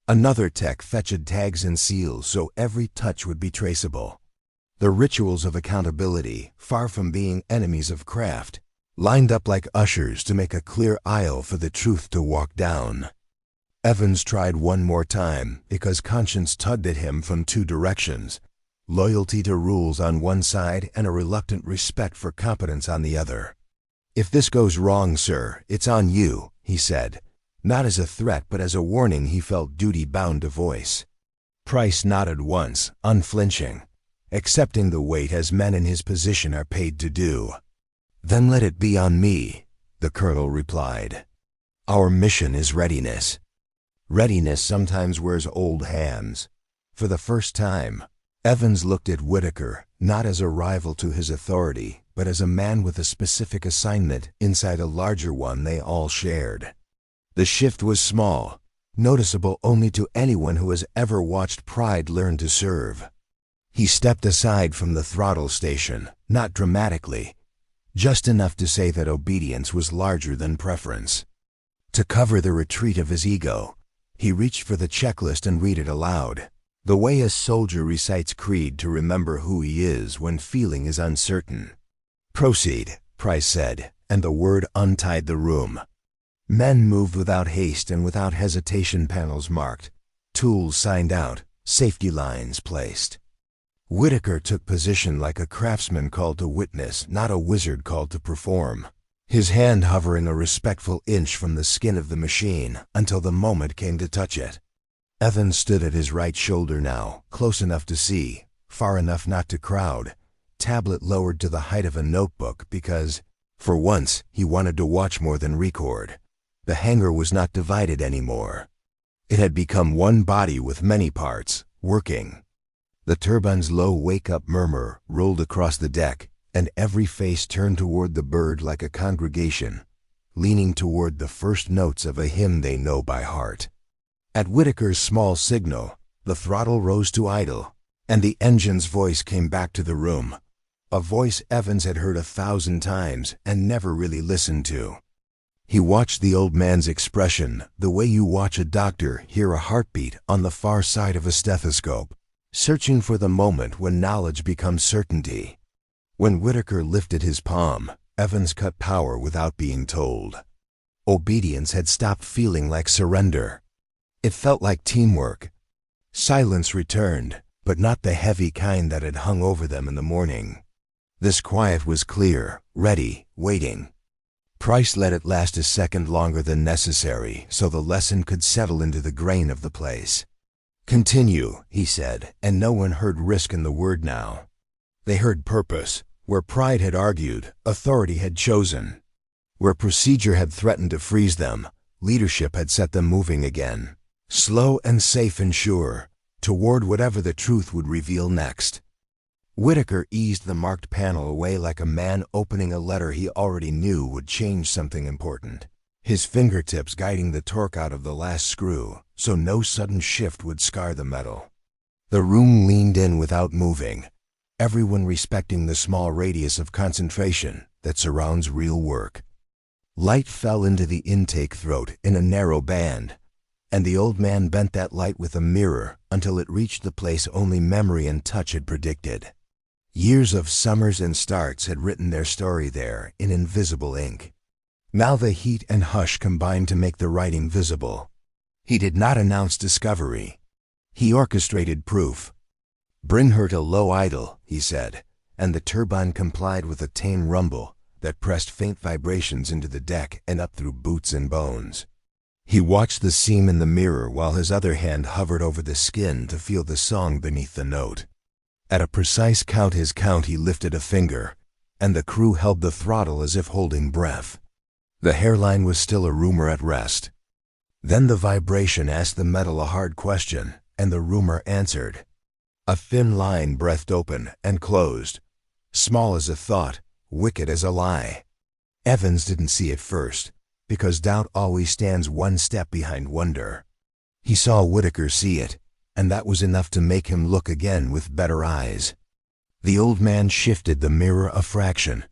Another tech fetched tags and seals so every touch would be traceable. The rituals of accountability, far from being enemies of craft, lined up like ushers to make a clear aisle for the truth to walk down. Evans tried one more time because conscience tugged at him from two directions, loyalty to rules on one side and a reluctant respect for competence on the other. "If this goes wrong, sir, it's on you," he said, not as a threat but as a warning he felt duty-bound to voice. Price nodded once, unflinching, accepting the weight as men in his position are paid to do. "Then let it be on me," the colonel replied. "Our mission is readiness." Readiness sometimes wears old hands. For the first time, Evans looked at Whitaker not as a rival to his authority, but as a man with a specific assignment inside a larger one they all shared. The shift was small, noticeable only to anyone who has ever watched pride learn to serve. He stepped aside from the throttle station, not dramatically, just enough to say that obedience was larger than preference. To cover the retreat of his ego, he reached for the checklist and read it aloud, the way a soldier recites creed to remember who he is when feeling is uncertain. "Proceed," Price said, and the word untied the room. Men moved without haste and without hesitation, panels marked, tools signed out, safety lines placed. Whitaker took position like a craftsman called to witness, not a wizard called to perform, his hand hovering a respectful inch from the skin of the machine until the moment came to touch it. Evans stood at his right shoulder now, close enough to see, far enough not to crowd, tablet lowered to the height of a notebook because, for once, he wanted to watch more than record. The hangar was not divided anymore. It had become one body with many parts, working. The turbine's low wake-up murmur rolled across the deck, and every face turned toward the bird like a congregation, leaning toward the first notes of a hymn they know by heart. At Whitaker's small signal, the throttle rose to idle, and the engine's voice came back to the room, a voice Evans had heard 1,000 times and never really listened to. He watched the old man's expression the way you watch a doctor hear a heartbeat on the far side of a stethoscope, searching for the moment when knowledge becomes certainty. When Whitaker lifted his palm, Evans cut power without being told. Obedience had stopped feeling like surrender. It felt like teamwork. Silence returned, but not the heavy kind that had hung over them in the morning. This quiet was clear, ready, waiting. Price let it last a second longer than necessary so the lesson could settle into the grain of the place. "Continue," he said, and no one heard risk in the word now. They heard purpose. Where pride had argued, authority had chosen. Where procedure had threatened to freeze them, leadership had set them moving again, slow and safe and sure, toward whatever the truth would reveal next. Whitaker eased the marked panel away like a man opening a letter he already knew would change something important, his fingertips guiding the torque out of the last screw so no sudden shift would scar the metal. The room leaned in without moving, everyone respecting the small radius of concentration that surrounds real work. Light fell into the intake throat in a narrow band, and the old man bent that light with a mirror until it reached the place only memory and touch had predicted. Years of summers and starts had written their story there in invisible ink. Now the heat and hush combined to make the writing visible. He did not announce discovery. He orchestrated proof. "Bring her to low idle," he said, and the turbine complied with a tame rumble that pressed faint vibrations into the deck and up through boots and bones. He watched the seam in the mirror while his other hand hovered over the skin to feel the song beneath the note. At a precise count he lifted a finger, and the crew held the throttle as if holding breath. The hairline was still a rumor at rest. Then the vibration asked the metal a hard question, and the rumor answered. A thin line breathed open and closed, small as a thought, wicked as a lie. Evans didn't see it first, because doubt always stands one step behind wonder. He saw Whitaker see it, and that was enough to make him look again with better eyes. The old man shifted the mirror a fraction,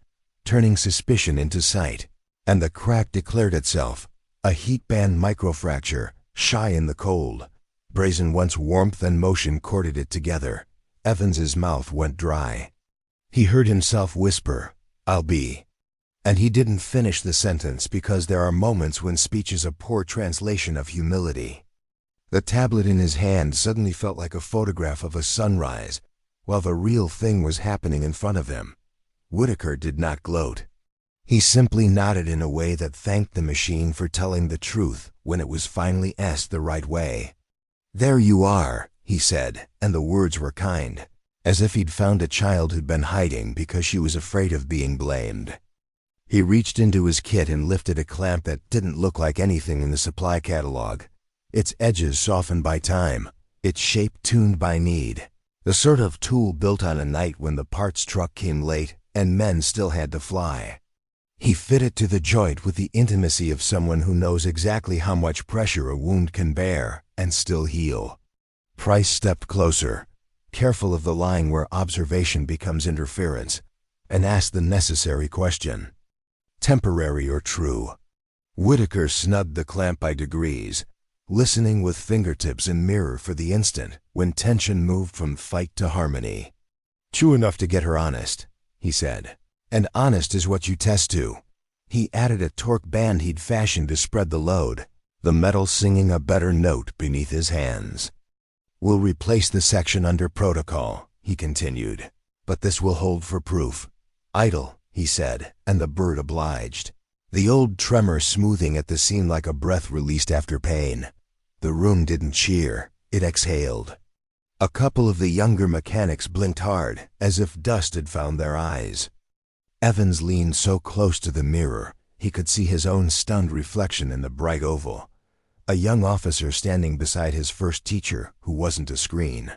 turning suspicion into sight, and the crack declared itself, a heat-band microfracture, shy in the cold. Brazen once warmth and motion courted it together. Evans's mouth went dry. He heard himself whisper, "I'll be." And he didn't finish the sentence because there are moments when speech is a poor translation of humility. The tablet in his hand suddenly felt like a photograph of a sunrise, while the real thing was happening in front of him. Whitaker did not gloat. He simply nodded in a way that thanked the machine for telling the truth when it was finally asked the right way. "There you are," he said, and the words were kind, as if he'd found a child who'd been hiding because she was afraid of being blamed. He reached into his kit and lifted a clamp that didn't look like anything in the supply catalog, its edges softened by time, its shape tuned by need, the sort of tool built on a night when the parts truck came late and men still had to fly. He fit it to the joint with the intimacy of someone who knows exactly how much pressure a wound can bear and still heal. Price stepped closer, careful of the line where observation becomes interference, and asked the necessary question. Temporary or true? Whitaker snubbed the clamp by degrees, listening with fingertips and mirror for the instant when tension moved from fight to harmony. "True enough to get her honest," he said. "And honest is what you test to." He added a torque band he'd fashioned to spread the load, the metal singing a better note beneath his hands. "We'll replace the section under protocol," he continued, "but this will hold for proof." "Idle," he said, and the bird obliged, the old tremor smoothing at the seam like a breath released after pain. The room didn't cheer, it exhaled. A couple of the younger mechanics blinked hard, as if dust had found their eyes. Evans leaned so close to the mirror, he could see his own stunned reflection in the bright oval. A young officer standing beside his first teacher, who wasn't a screen.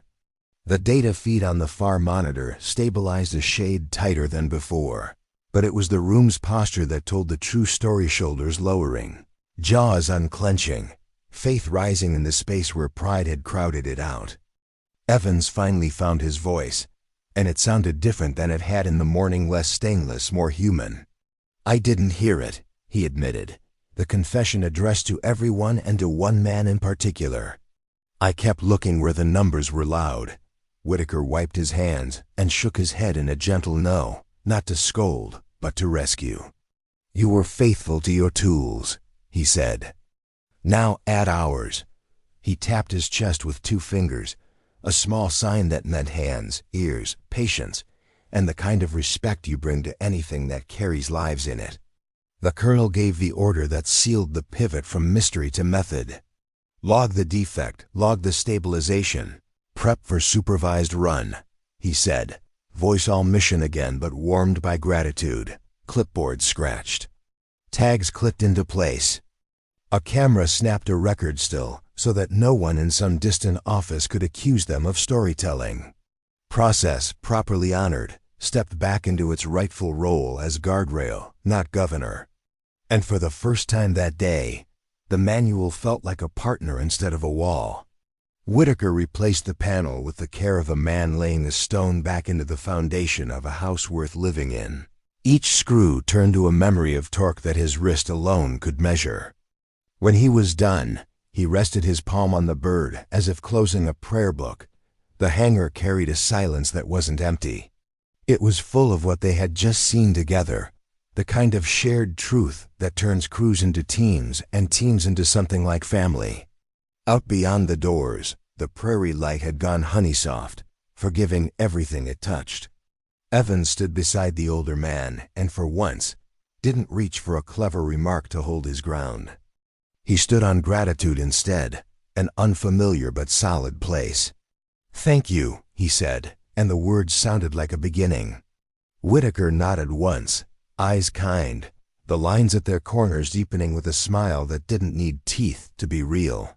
The data feed on the far monitor stabilized a shade tighter than before, but it was the room's posture that told the true story, shoulders lowering, jaws unclenching, faith rising in the space where pride had crowded it out. Evans finally found his voice, and it sounded different than it had in the morning, less stainless, more human. "I didn't hear it," he admitted, the confession addressed to everyone and to one man in particular. "I kept looking where the numbers were loud." Whitaker wiped his hands and shook his head in a gentle no, not to scold, but to rescue. "You were faithful to your tools," he said. "Now add ours." He tapped his chest with 2 fingers, a small sign that meant hands, ears, patience, and the kind of respect you bring to anything that carries lives in it. The colonel gave the order that sealed the pivot from mystery to method. "Log the defect, log the stabilization, prep for supervised run," he said, voice all mission again but warmed by gratitude. Clipboard scratched. Tags clicked into place. A camera snapped a record still, so that no one in some distant office could accuse them of storytelling. Process, properly honored, stepped back into its rightful role as guardrail, not governor. And for the first time that day, the manual felt like a partner instead of a wall. Whitaker replaced the panel with the care of a man laying a stone back into the foundation of a house worth living in. Each screw turned to a memory of torque that his wrist alone could measure. When he was done, he rested his palm on the bird as if closing a prayer book. The hangar carried a silence that wasn't empty. It was full of what they had just seen together, the kind of shared truth that turns crews into teams and teams into something like family. Out beyond the doors, the prairie light had gone honey-soft, forgiving everything it touched. Evans stood beside the older man and for once didn't reach for a clever remark to hold his ground. He stood on gratitude instead, an unfamiliar but solid place. "Thank you," he said, and the words sounded like a beginning. Whitaker nodded once, eyes kind, the lines at their corners deepening with a smile that didn't need teeth to be real.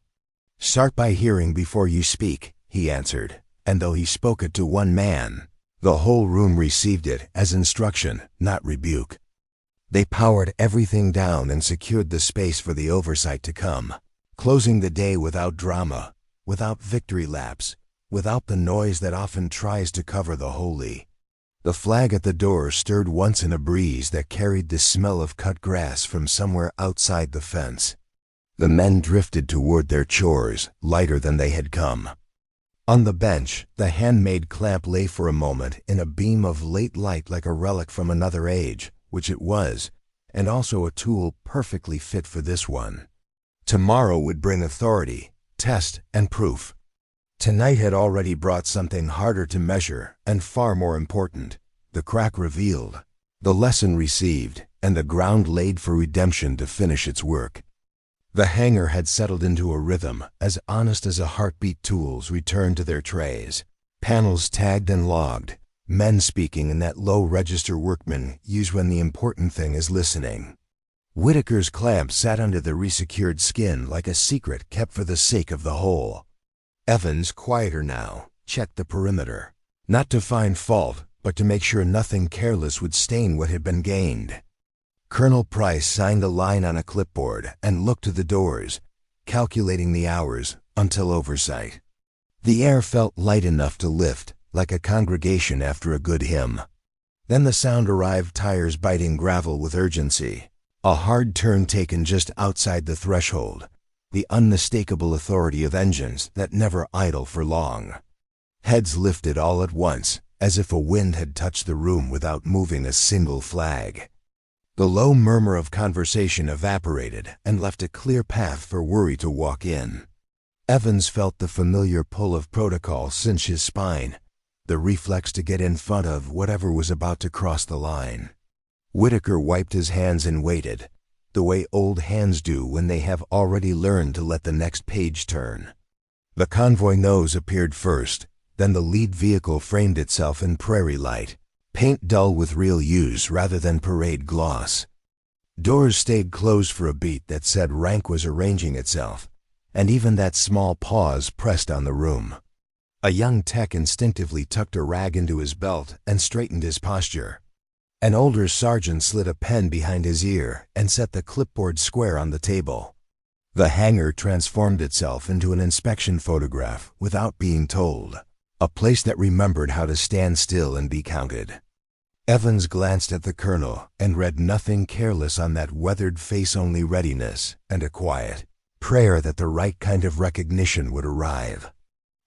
"Start by hearing before you speak," he answered, and though he spoke it to one man, the whole room received it as instruction, not rebuke. They powered everything down and secured the space for the oversight to come, closing the day without drama, without victory laps, without the noise that often tries to cover the holy. The flag at the door stirred once in a breeze that carried the smell of cut grass from somewhere outside the fence. The men drifted toward their chores, lighter than they had come. On the bench, the handmade clamp lay for a moment in a beam of late light like a relic from another age, which it was, and also a tool perfectly fit for this one. Tomorrow would bring authority, test, and proof. Tonight had already brought something harder to measure and far more important. The crack revealed, the lesson received, and the ground laid for redemption to finish its work. The hangar had settled into a rhythm as honest as a heartbeat. Tools returned to their trays, panels tagged and logged, men speaking in that low register workmen use when the important thing is listening. Whitaker's clamp sat under the resecured skin like a secret kept for the sake of the whole. Evans, quieter now, checked the perimeter, not to find fault, but to make sure nothing careless would stain what had been gained. Colonel Price signed a line on a clipboard and looked to the doors, calculating the hours until oversight. The air felt light enough to lift, like a congregation after a good hymn. Then the sound arrived, tires biting gravel with urgency, a hard turn taken just outside the threshold, the unmistakable authority of engines that never idle for long. Heads lifted all at once, as if a wind had touched the room without moving a single flag. The low murmur of conversation evaporated and left a clear path for worry to walk in. Evans felt the familiar pull of protocol cinch his spine, the reflex to get in front of whatever was about to cross the line. Whitaker wiped his hands and waited, the way old hands do when they have already learned to let the next page turn. The convoy nose appeared first, then the lead vehicle framed itself in prairie light, paint dull with real use rather than parade gloss. Doors stayed closed for a beat that said rank was arranging itself, and even that small pause pressed on the room. A young tech instinctively tucked a rag into his belt and straightened his posture. An older sergeant slid a pen behind his ear and set the clipboard square on the table. The hangar transformed itself into an inspection photograph without being told, a place that remembered how to stand still and be counted. Evans glanced at the colonel and read nothing careless on that weathered face, only readiness and a quiet prayer that the right kind of recognition would arrive.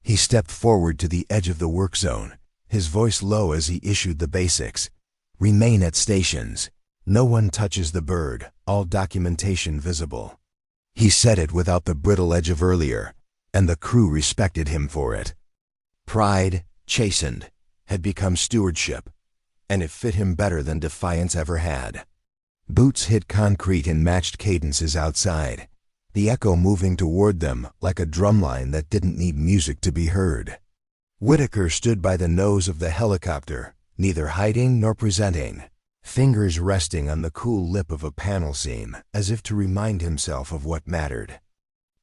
He stepped forward to the edge of the work zone, his voice low as he issued the basics. Remain at stations. No one touches the bird, all documentation visible. He said it without the brittle edge of earlier, and the crew respected him for it. Pride, chastened, had become stewardship, and it fit him better than defiance ever had. Boots hit concrete in matched cadences outside, the echo moving toward them like a drumline that didn't need music to be heard. Whitaker stood by the nose of the helicopter, neither hiding nor presenting, fingers resting on the cool lip of a panel seam as if to remind himself of what mattered.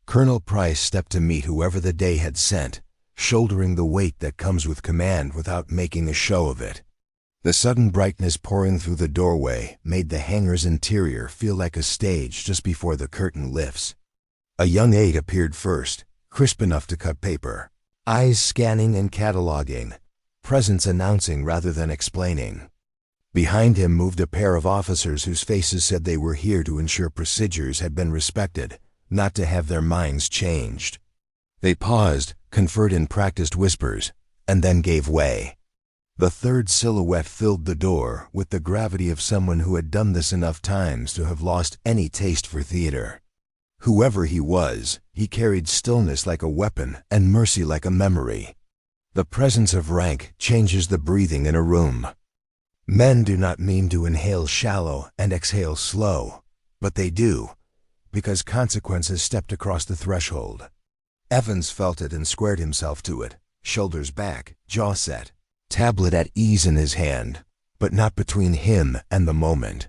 Colonel Price stepped to meet whoever the day had sent, shouldering the weight that comes with command without making a show of it. The sudden brightness pouring through the doorway made the hangar's interior feel like a stage just before the curtain lifts. A young aide appeared first, crisp enough to cut paper, eyes scanning and cataloging, presence announcing rather than explaining. Behind him moved a pair of officers whose faces said they were here to ensure procedures had been respected, not to have their minds changed. They paused, conferred in practiced whispers, and then gave way. The third silhouette filled the door with the gravity of someone who had done this enough times to have lost any taste for theater. Whoever he was, he carried stillness like a weapon and mercy like a memory. The presence of rank changes the breathing in a room. Men do not mean to inhale shallow and exhale slow, but they do, because consequence has stepped across the threshold. Evans felt it and squared himself to it, shoulders back, jaw set, tablet at ease in his hand, but not between him and the moment.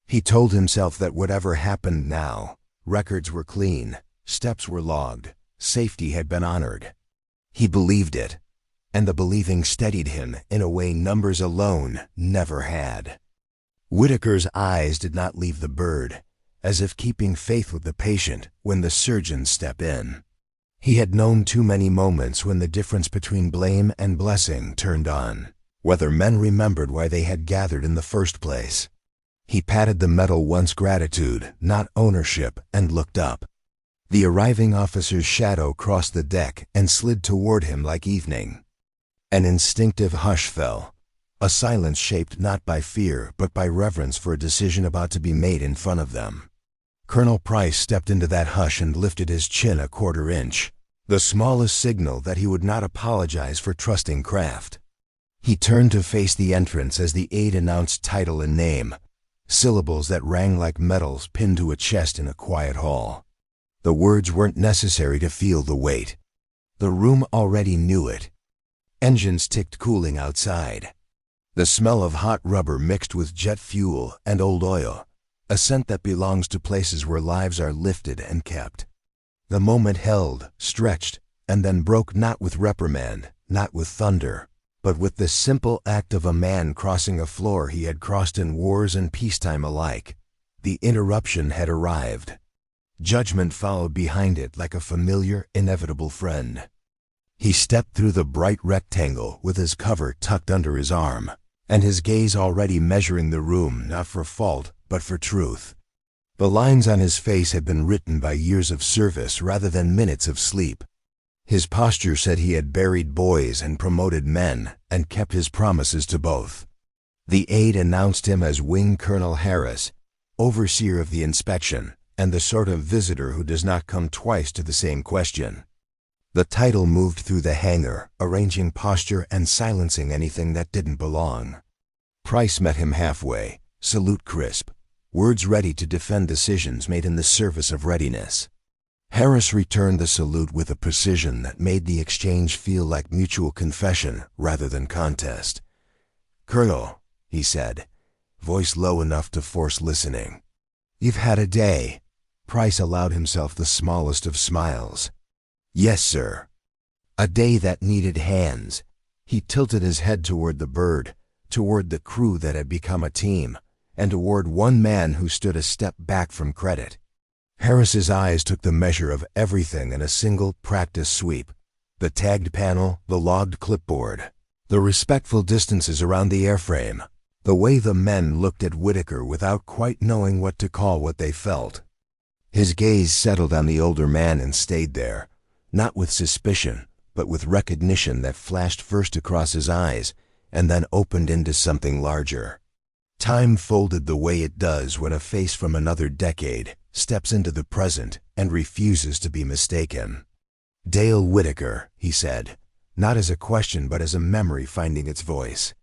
He told himself that whatever happened now, records were clean, steps were logged, safety had been honored. He believed it, and the believing steadied him in a way numbers alone never had. Whitaker's eyes did not leave the bird, as if keeping faith with the patient when the surgeons step in. He had known too many moments when the difference between blame and blessing turned on, whether men remembered why they had gathered in the first place. He patted the metal once gratitude, not ownership, and looked up. The arriving officer's shadow crossed the deck and slid toward him like evening. An instinctive hush fell, a silence shaped not by fear but by reverence for a decision about to be made in front of them. Colonel Price stepped into that hush and lifted his chin a quarter inch, the smallest signal that he would not apologize for trusting craft. He turned to face the entrance as the aide announced title and name, syllables that rang like metals pinned to a chest in a quiet hall. The words weren't necessary to feel the weight. The room already knew it. Engines ticked cooling outside. The smell of hot rubber mixed with jet fuel and old oil, a scent that belongs to places where lives are lifted and kept. The moment held, stretched, and then broke not with reprimand, not with thunder, but with the simple act of a man crossing a floor he had crossed in wars and peacetime alike. The interruption had arrived. Judgment followed behind it like a familiar, inevitable friend. He stepped through the bright rectangle with his cover tucked under his arm, and his gaze already measuring the room not for fault but for truth. The lines on his face had been written by years of service rather than minutes of sleep. His posture said he had buried boys and promoted men and kept his promises to both. The aide announced him as Wing Colonel Harris, overseer of the inspection, and the sort of visitor who does not come twice to the same question. The title moved through the hangar, arranging posture and silencing anything that didn't belong. Price met him halfway, salute crisp, words ready to defend decisions made in the service of readiness. Harris returned the salute with a precision that made the exchange feel like mutual confession rather than contest. "Colonel," he said, voice low enough to force listening. "You've had a day." Price allowed himself the smallest of smiles. "Yes, sir." "A day that needed hands." He tilted his head toward the bird, toward the crew that had become a team, and toward one man who stood a step back from credit. Harris's eyes took the measure of everything in a single practice sweep. The tagged panel, the logged clipboard, the respectful distances around the airframe, the way the men looked at Whitaker without quite knowing what to call what they felt. His gaze settled on the older man and stayed there, not with suspicion, but with recognition that flashed first across his eyes and then opened into something larger. Time folded the way it does when a face from another decade steps into the present and refuses to be mistaken. "Dale Whitaker," he said, not as a question but as a memory finding its voice.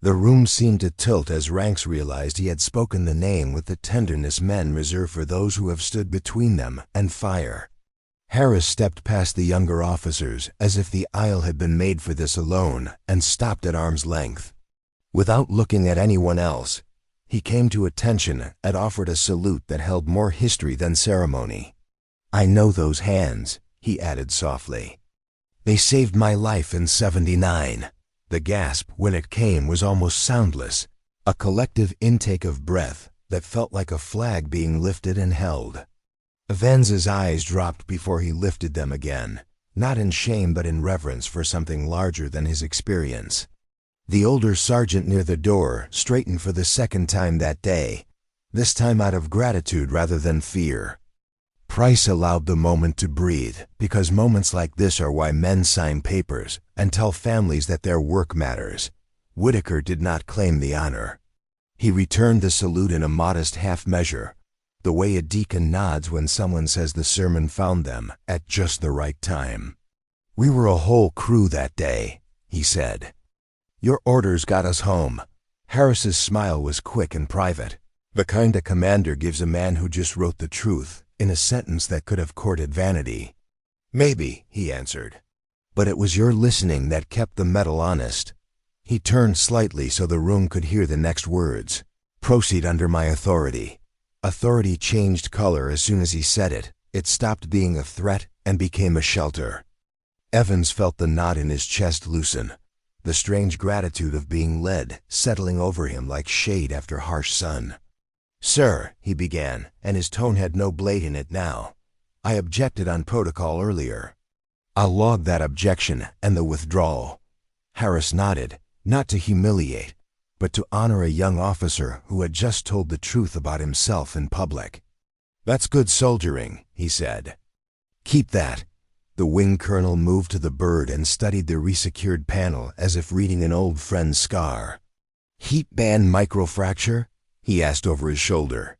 The room seemed to tilt as Ranks realized he had spoken the name with the tenderness men reserve for those who have stood between them and fire. Harris stepped past the younger officers as if the aisle had been made for this alone and stopped at arm's length. Without looking at anyone else, he came to attention and offered a salute that held more history than ceremony. "I know those hands," he added softly. "They saved my life in '79. The gasp, when it came, was almost soundless, a collective intake of breath that felt like a flag being lifted and held. Vance's eyes dropped before he lifted them again, not in shame but in reverence for something larger than his experience. The older sergeant near the door straightened for the second time that day, this time out of gratitude rather than fear. Price allowed the moment to breathe, because moments like this are why men sign papers and tell families that their work matters. Whitaker did not claim the honor. He returned the salute in a modest half measure, the way a deacon nods when someone says the sermon found them at just the right time. "We were a whole crew that day," he said. "Your orders got us home." Harris's smile was quick and private, the kind a commander gives a man who just wrote the truth in a sentence that could have courted vanity. "Maybe," he answered. "But it was your listening that kept the metal honest." He turned slightly so the room could hear the next words. "Proceed under my authority." Authority changed color as soon as he said it. It stopped being a threat and became a shelter. Evans felt the knot in his chest loosen, the strange gratitude of being led settling over him like shade after harsh sun. "Sir," he began, and his tone had no blade in it now, "I objected on protocol earlier." "I'll log that objection and the withdrawal." Harris nodded, not to humiliate, but to honor a young officer who had just told the truth about himself in public. "That's good soldiering," he said. "Keep that." The wing colonel moved to the bird and studied the resecured panel as if reading an old friend's scar. "Heat band microfracture?" he asked over his shoulder.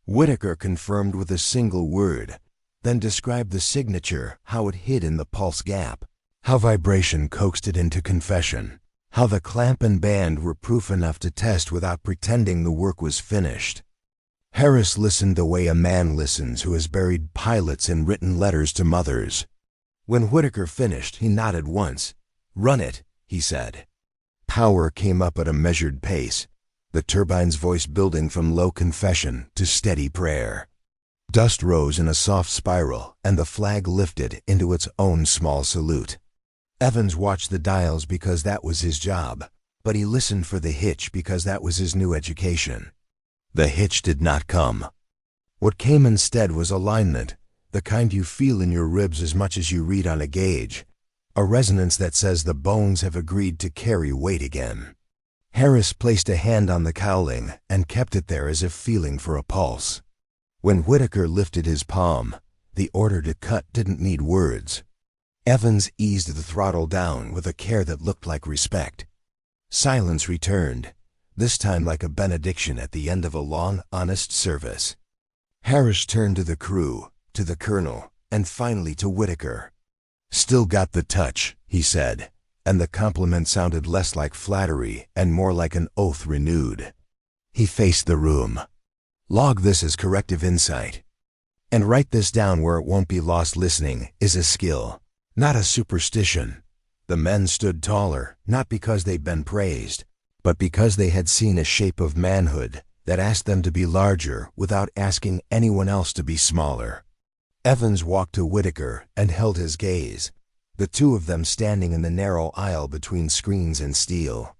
Whitaker confirmed with a single word, then described the signature, how it hid in the pulse gap, how vibration coaxed it into confession, how the clamp and band were proof enough to test without pretending the work was finished. Harris listened the way a man listens who has buried pilots in written letters to mothers. When Whitaker finished, he nodded once. "Run it," he said. Power came up at a measured pace, the turbine's voice building from low confession to steady prayer. Dust rose in a soft spiral, and the flag lifted into its own small salute. Evans watched the dials because that was his job, but he listened for the hitch because that was his new education. The hitch did not come. What came instead was alignment, the kind you feel in your ribs as much as you read on a gauge, a resonance that says the bones have agreed to carry weight again. Harris placed a hand on the cowling and kept it there as if feeling for a pulse. When Whitaker lifted his palm, the order to cut didn't need words. Evans eased the throttle down with a care that looked like respect. Silence returned, this time like a benediction at the end of a long, honest service. Harris turned to the crew, to the colonel, and finally to Whitaker. "Still got the touch," he said, and the compliment sounded less like flattery and more like an oath renewed. He faced the room. "Log this as corrective insight. And write this down where it won't be lost. Listening is a skill, not a superstition." The men stood taller, not because they'd been praised, but because they had seen a shape of manhood that asked them to be larger without asking anyone else to be smaller. Evans walked to Whitaker and held his gaze, the two of them standing in the narrow aisle between screens and steel.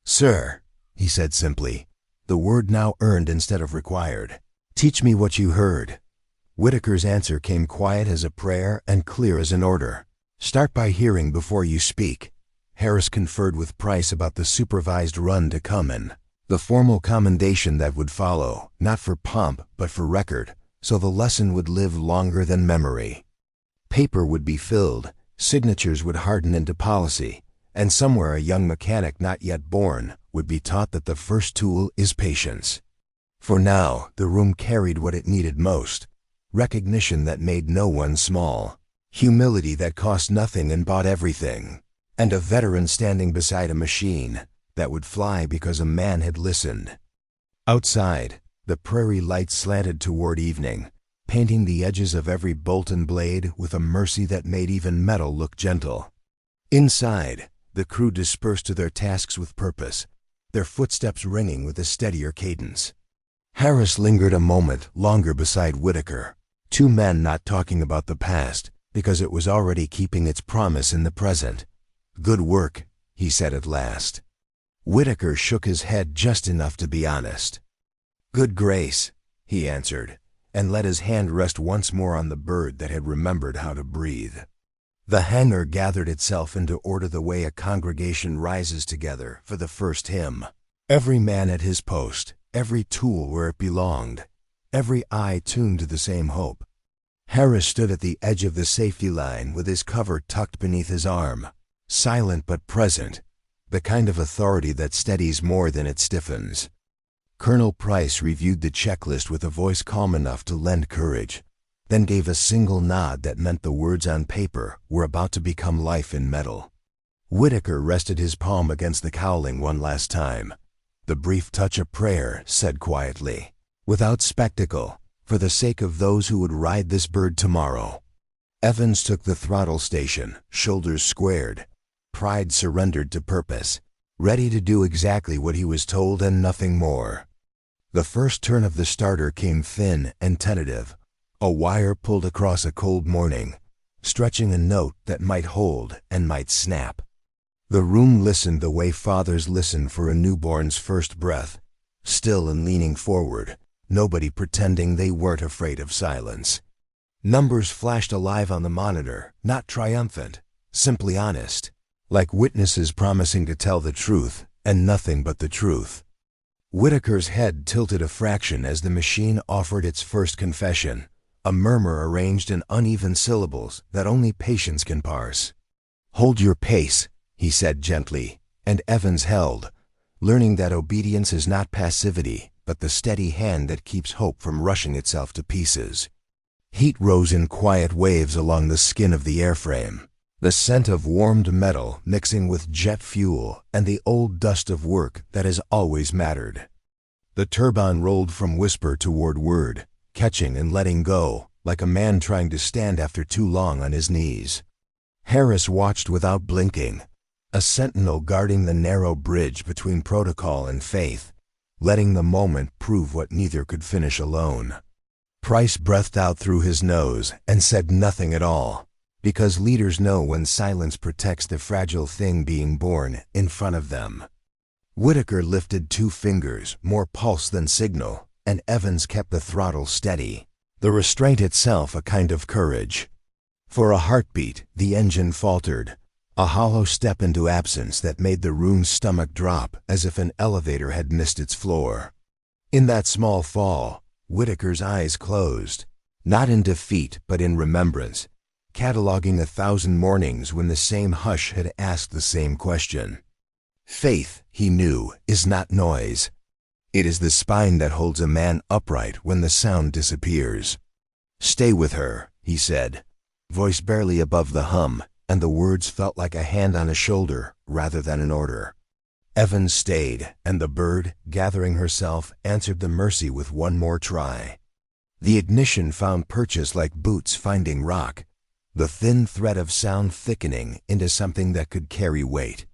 "Sir," he said simply, the word now earned instead of required, "teach me what you heard." Whitaker's answer came quiet as a prayer and clear as an order. "Start by hearing before you speak." Harris conferred with Price about the supervised run to come and the formal commendation that would follow, not for pomp but for record, so the lesson would live longer than memory. Paper would be filled, signatures would harden into policy, and somewhere a young mechanic not yet born would be taught that the first tool is patience. For now, the room carried what it needed most: recognition that made no one small, humility that cost nothing and bought everything, and a veteran standing beside a machine that would fly because a man had listened. Outside, the prairie light slanted toward evening, painting the edges of every bolt and blade with a mercy that made even metal look gentle. Inside, the crew dispersed to their tasks with purpose, their footsteps ringing with a steadier cadence. Harris lingered a moment longer beside Whitaker, two men not talking about the past because it was already keeping its promise in the present. "Good work," he said at last. Whitaker shook his head just enough to be honest. "Good grace," he answered, and let his hand rest once more on the bird that had remembered how to breathe. The hangar gathered itself into order the way a congregation rises together for the first hymn. Every man at his post, every tool where it belonged, every eye tuned to the same hope. Harris stood at the edge of the safety line with his cover tucked beneath his arm, silent but present, the kind of authority that steadies more than it stiffens. Colonel Price reviewed the checklist with a voice calm enough to lend courage, then gave a single nod that meant the words on paper were about to become life in metal. Whitaker rested his palm against the cowling one last time. The brief touch of prayer, said quietly, without spectacle, for the sake of those who would ride this bird tomorrow. Evans took the throttle station, shoulders squared, pride surrendered to purpose, ready to do exactly what he was told and nothing more. The first turn of the starter came thin and tentative, a wire pulled across a cold morning, stretching a note that might hold and might snap. The room listened the way fathers listen for a newborn's first breath, still and leaning forward, nobody pretending they weren't afraid of silence. Numbers flashed alive on the monitor, not triumphant, simply honest, like witnesses promising to tell the truth and nothing but the truth. Whitaker's head tilted a fraction as the machine offered its first confession, a murmur arranged in uneven syllables that only patience can parse. "Hold your pace," he said gently, and Evans held, learning that obedience is not passivity, but the steady hand that keeps hope from rushing itself to pieces. Heat rose in quiet waves along the skin of the airframe, the scent of warmed metal mixing with jet fuel and the old dust of work that has always mattered. The turbine rolled from whisper toward word, catching and letting go, like a man trying to stand after too long on his knees. Harris watched without blinking, a sentinel guarding the narrow bridge between protocol and faith, letting the moment prove what neither could finish alone. Price breathed out through his nose and said nothing at all, because leaders know when silence protects the fragile thing being born in front of them. Whitaker lifted two fingers, more pulse than signal, and Evans kept the throttle steady, the restraint itself a kind of courage. For a heartbeat, the engine faltered, a hollow step into absence that made the room's stomach drop as if an elevator had missed its floor. In that small fall, Whitaker's eyes closed, not in defeat but in remembrance, cataloging 1,000 mornings when the same hush had asked the same question. Faith, he knew, is not noise. It is the spine that holds a man upright when the sound disappears. "Stay with her," he said, voice barely above the hum, and the words felt like a hand on a shoulder rather than an order. Evans stayed, and the bird, gathering herself, answered the mercy with one more try. The ignition found purchase like boots finding rock, the thin thread of sound thickening into something that could carry weight.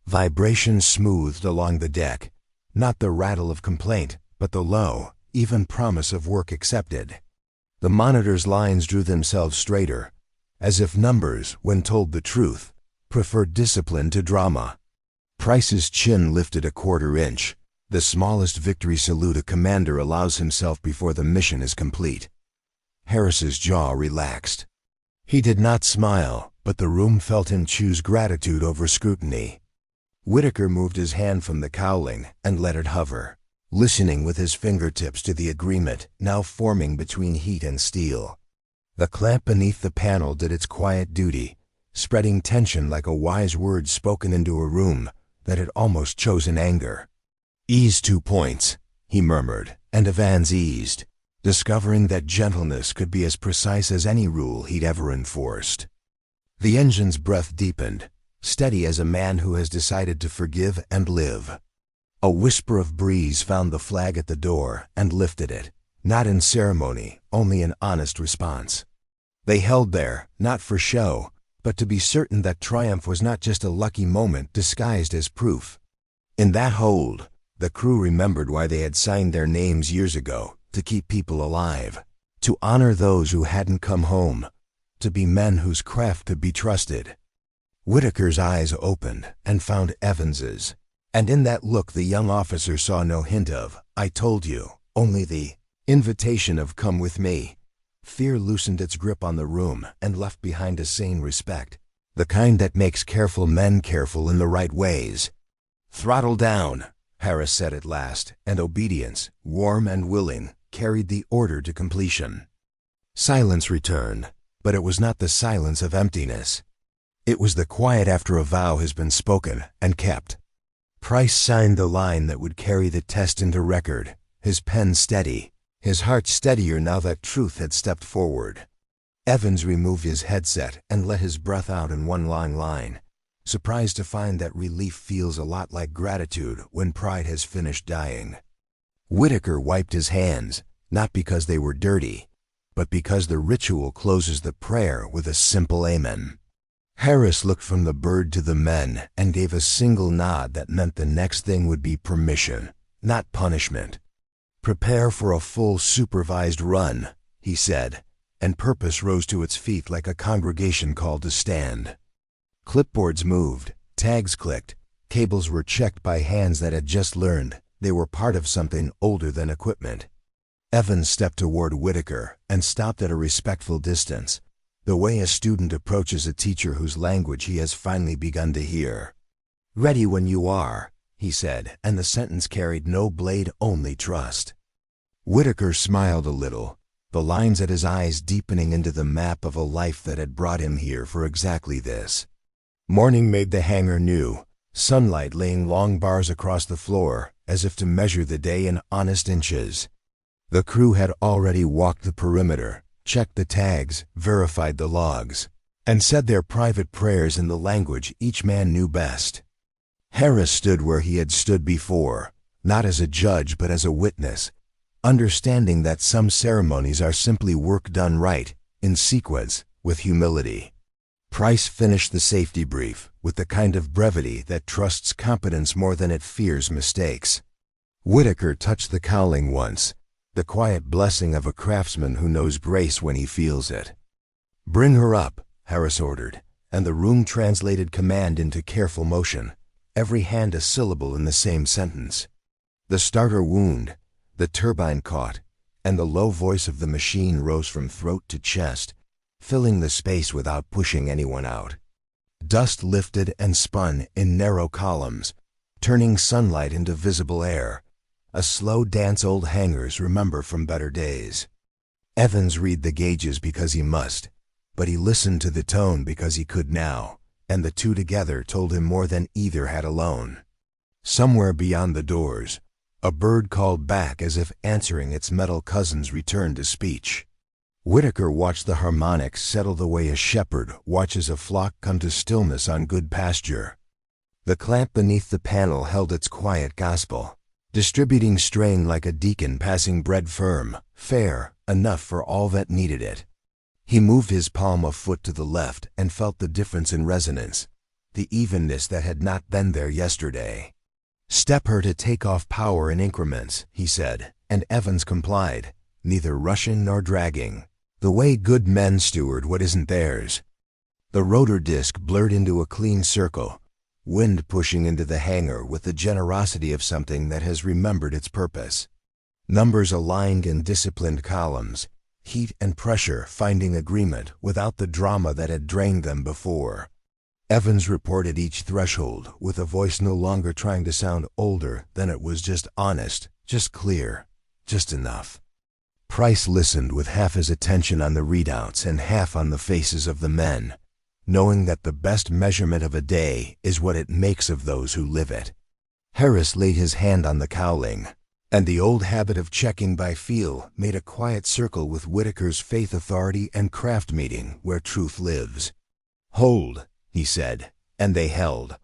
Vibration smoothed along the deck, not the rattle of complaint, but the low, even promise of work accepted. The monitor's lines drew themselves straighter, as if numbers, when told the truth, preferred discipline to drama. Price's chin lifted a quarter-inch, the smallest victory salute a commander allows himself before the mission is complete. Harris's jaw relaxed. He did not smile, but the room felt him choose gratitude over scrutiny. Whitaker moved his hand from the cowling and let it hover, listening with his fingertips to the agreement now forming between heat and steel. The clamp beneath the panel did its quiet duty, spreading tension like a wise word spoken into a room that had almost chosen anger. "Ease 2 points," he murmured, and Evans eased, discovering that gentleness could be as precise as any rule he'd ever enforced. The engine's breath deepened, steady as a man who has decided to forgive and live. A whisper of breeze found the flag at the door and lifted it, not in ceremony, only in honest response. They held there, not for show, but to be certain that triumph was not just a lucky moment disguised as proof. In that hold, the crew remembered why they had signed their names years ago, to keep people alive, to honor those who hadn't come home, to be men whose craft could be trusted. Whitaker's eyes opened and found Evans's, and in that look the young officer saw no hint of, "I told you," only the invitation of "come with me." Fear loosened its grip on the room and left behind a sane respect, the kind that makes careful men careful in the right ways. "Throttle down," Harris said at last, and obedience, warm and willing, carried the order to completion. Silence returned, but it was not the silence of emptiness. It was the quiet after a vow has been spoken and kept. Price signed the line that would carry the test into record, his pen steady, his heart steadier now that truth had stepped forward. Evans removed his headset and let his breath out in one long line, surprised to find that relief feels a lot like gratitude when pride has finished dying. Whitaker wiped his hands, not because they were dirty, but because the ritual closes the prayer with a simple amen. Harris looked from the bird to the men and gave a single nod that meant the next thing would be permission, not punishment. "Prepare for a full supervised run," he said, and purpose rose to its feet like a congregation called to stand. Clipboards moved, tags clicked, cables were checked by hands that had just learned they were part of something older than equipment. Evans stepped toward Whitaker and stopped at a respectful distance, the way a student approaches a teacher whose language he has finally begun to hear. "Ready when you are," he said, and the sentence carried no blade, only trust. Whitaker smiled a little, the lines at his eyes deepening into the map of a life that had brought him here for exactly this. Morning made the hangar new, sunlight laying long bars across the floor, as if to measure the day in honest inches. The crew had already walked the perimeter, checked the tags, verified the logs, and said their private prayers in the language each man knew best. Harris stood where he had stood before, not as a judge but as a witness, understanding that some ceremonies are simply work done right, in sequence, with humility. Price finished the safety brief with the kind of brevity that trusts competence more than it fears mistakes. Whitaker touched the cowling once, the quiet blessing of a craftsman who knows grace when he feels it. "Bring her up," Harris ordered, and the room translated command into careful motion, every hand a syllable in the same sentence. The starter wound, the turbine caught, and the low voice of the machine rose from throat to chest, filling the space without pushing anyone out. Dust lifted and spun in narrow columns, turning sunlight into visible air, a slow dance old hangars remember from better days. Evans read the gauges because he must, but he listened to the tone because he could now, and the two together told him more than either had alone. Somewhere beyond the doors, a bird called back as if answering its metal cousin's return to speech. Whitaker watched the harmonics settle the way a shepherd watches a flock come to stillness on good pasture. The clamp beneath the panel held its quiet gospel, distributing strain like a deacon passing bread, firm, fair, enough for all that needed it. He moved his palm a foot to the left and felt the difference in resonance, the evenness that had not been there yesterday. "Step her to take off power in increments," he said, and Evans complied, neither rushing nor dragging, the way good men steward what isn't theirs. The rotor disc blurred into a clean circle, wind pushing into the hangar with the generosity of something that has remembered its purpose. Numbers aligned in disciplined columns, heat and pressure finding agreement without the drama that had drained them before. Evans reported each threshold with a voice no longer trying to sound older than it was, just honest, just clear, just enough. Price listened with half his attention on the readouts and half on the faces of the men, knowing that the best measurement of a day is what it makes of those who live it. Harris laid his hand on the cowling, and the old habit of checking by feel made a quiet circle with Whitaker's faith, authority, and craft meeting where truth lives. "Hold," he said, and they held,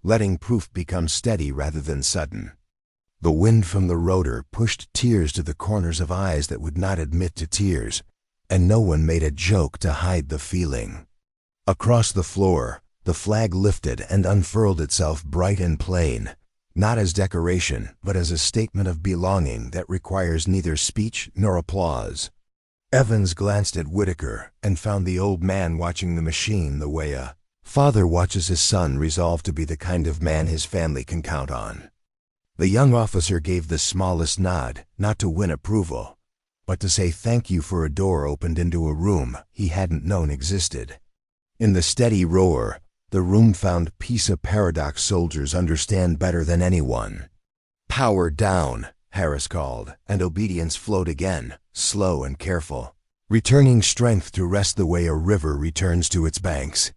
letting proof become steady rather than sudden. The wind from the rotor pushed tears to the corners of eyes that would not admit to tears, and no one made a joke to hide the feeling. Across the floor, the flag lifted and unfurled itself bright and plain, not as decoration, but as a statement of belonging that requires neither speech nor applause. Evans glanced at Whitaker and found the old man watching the machine the way a father watches his son resolve to be the kind of man his family can count on. The young officer gave the smallest nod, not to win approval, but to say thank you for a door opened into a room he hadn't known existed. In the steady roar, the room found peace. A paradox soldiers understand better than anyone. "Power down," Harris called, and obedience flowed again, slow and careful, returning strength to rest the way a river returns to its banks.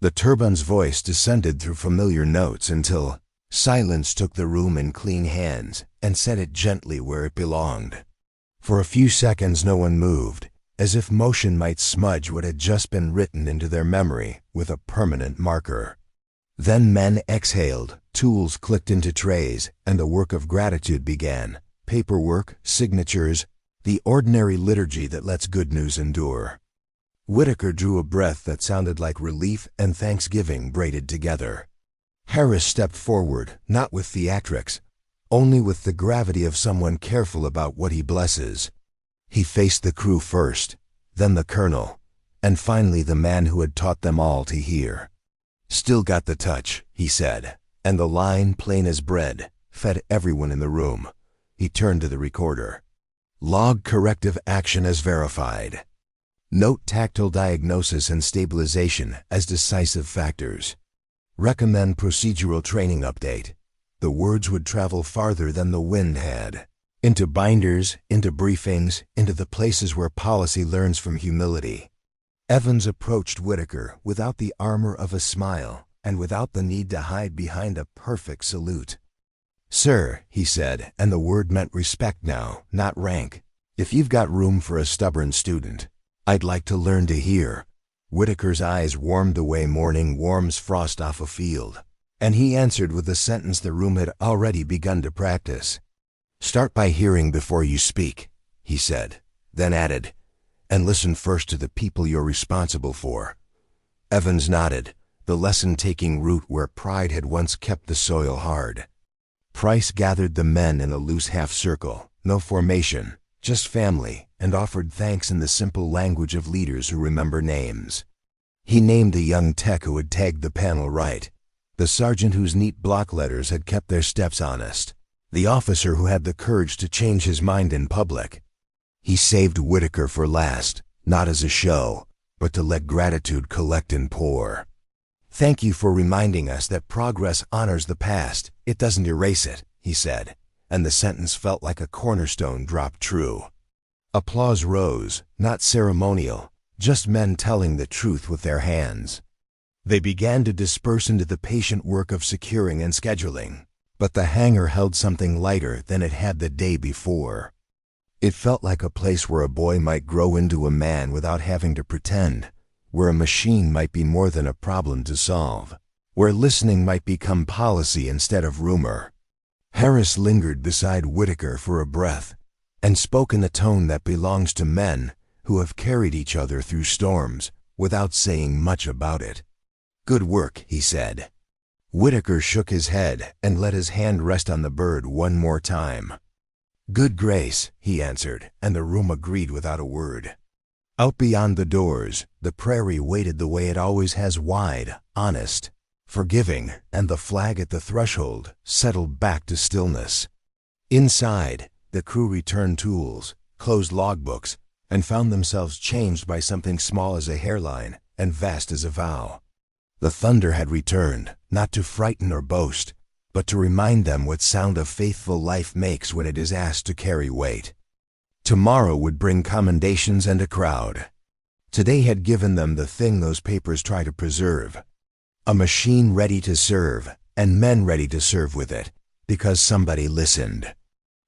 The turbine's voice descended through familiar notes until silence took the room in clean hands and set it gently where it belonged. For a few seconds no one moved, as if motion might smudge what had just been written into their memory with a permanent marker. Then men exhaled, tools clicked into trays, and the work of gratitude began. Paperwork, signatures, the ordinary liturgy that lets good news endure. Whitaker drew a breath that sounded like relief and thanksgiving braided together. Harris stepped forward, not with theatrics, only with the gravity of someone careful about what he blesses. He faced the crew first, then the colonel, and finally the man who had taught them all to hear. "Still got the touch," he said, and the line, plain as bread, fed everyone in the room. He turned to the recorder. "Log corrective action as verified. Note tactile diagnosis and stabilization as decisive factors. Recommend procedural training update." The words would travel farther than the wind had. Into binders, into briefings, into the places where policy learns from humility. Evans approached Whitaker without the armor of a smile and without the need to hide behind a perfect salute. "Sir," he said, and the word meant respect now, not rank. "If you've got room for a stubborn student, I'd like to learn to hear." Whitaker's eyes warmed the way morning warms frost off a field, and he answered with a sentence the room had already begun to practice. "Start by hearing before you speak," he said, then added, "and listen first to the people you're responsible for." Evans nodded, the lesson taking root where pride had once kept the soil hard. Price gathered the men in a loose half-circle, no formation, just family, and offered thanks in the simple language of leaders who remember names. He named the young tech who had tagged the panel right, the sergeant whose neat block letters had kept their steps honest, the officer who had the courage to change his mind in public. He saved Whitaker for last, not as a show, but to let gratitude collect and pour. "Thank you for reminding us that progress honors the past, it doesn't erase it," he said, and the sentence felt like a cornerstone dropped true. Applause rose, not ceremonial, just men telling the truth with their hands. They began to disperse into the patient work of securing and scheduling. But the hangar held something lighter than it had the day before. It felt like a place where a boy might grow into a man without having to pretend, where a machine might be more than a problem to solve, where listening might become policy instead of rumor. Harris lingered beside Whitaker for a breath, and spoke in a tone that belongs to men who have carried each other through storms without saying much about it. "Good work," he said. Whitaker shook his head and let his hand rest on the bird one more time. "Good grace," he answered, and the room agreed without a word. Out beyond the doors, the prairie waited the way it always has, wide, honest, forgiving, and the flag at the threshold settled back to stillness. Inside, the crew returned tools, closed logbooks, and found themselves changed by something small as a hairline and vast as a vow. The thunder had returned, not to frighten or boast, but to remind them what sound a faithful life makes when it is asked to carry weight. Tomorrow would bring commendations and a crowd. Today had given them the thing those papers try to preserve: a machine ready to serve, and men ready to serve with it, because somebody listened.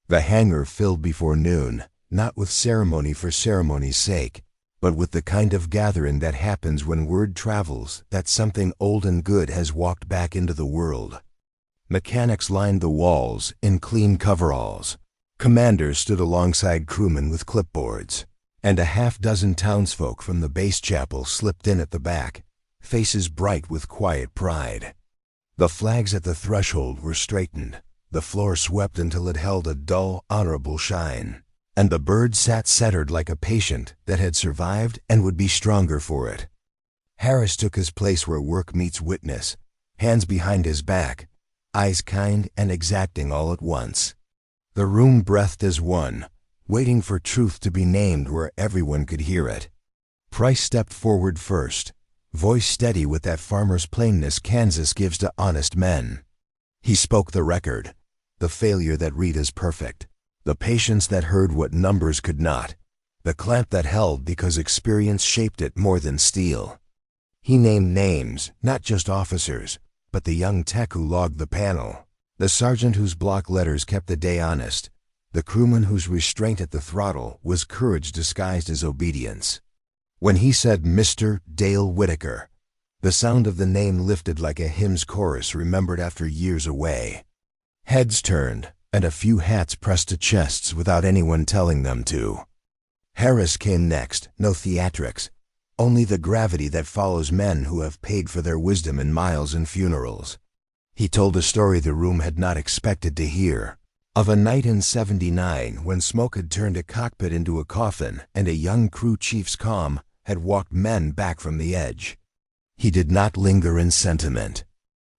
The hangar filled before noon, not with ceremony for ceremony's sake, but with the kind of gathering that happens when word travels that something old and good has walked back into the world. Mechanics lined the walls in clean coveralls. Commanders stood alongside crewmen with clipboards, and a half-dozen townsfolk from the base chapel slipped in at the back, faces bright with quiet pride. The flags at the threshold were straightened, the floor swept until it held a dull, honorable shine, and the bird sat centered like a patient that had survived and would be stronger for it. Harris took his place where work meets witness, hands behind his back, eyes kind and exacting all at once. The room breathed as one, waiting for truth to be named where everyone could hear it. Price stepped forward first, voice steady with that farmer's plainness Kansas gives to honest men. He spoke the record, the failure that read as perfect, the patience that heard what numbers could not, the clamp that held because experience shaped it more than steel. He named names, not just officers, but the young tech who logged the panel, the sergeant whose block letters kept the day honest, the crewman whose restraint at the throttle was courage disguised as obedience. When he said Mr. Dale Whitaker, the sound of the name lifted like a hymn's chorus remembered after years away. Heads turned, and a few hats pressed to chests without anyone telling them to. Harris came next, no theatrics, only the gravity that follows men who have paid for their wisdom in miles and funerals. He told a story the room had not expected to hear, of a night in '79 when smoke had turned a cockpit into a coffin and a young crew chief's calm had walked men back from the edge. He did not linger in sentiment.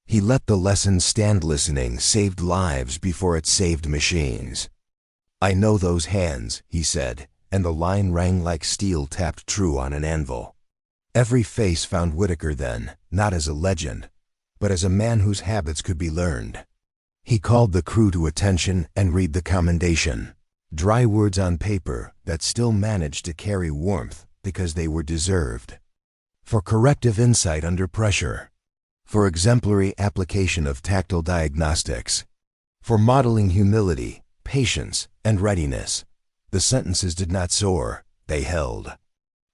He let the lesson stand. Listening saved lives before it saved machines. "I know those hands," he said, and the line rang like steel tapped true on an anvil. Every face found Whitaker then, not as a legend, but as a man whose habits could be learned. He called the crew to attention and read the commendation, dry words on paper that still managed to carry warmth because they were deserved. For corrective insight under pressure, for exemplary application of tactile diagnostics, for modeling humility, patience, and readiness. The sentences did not soar, they held.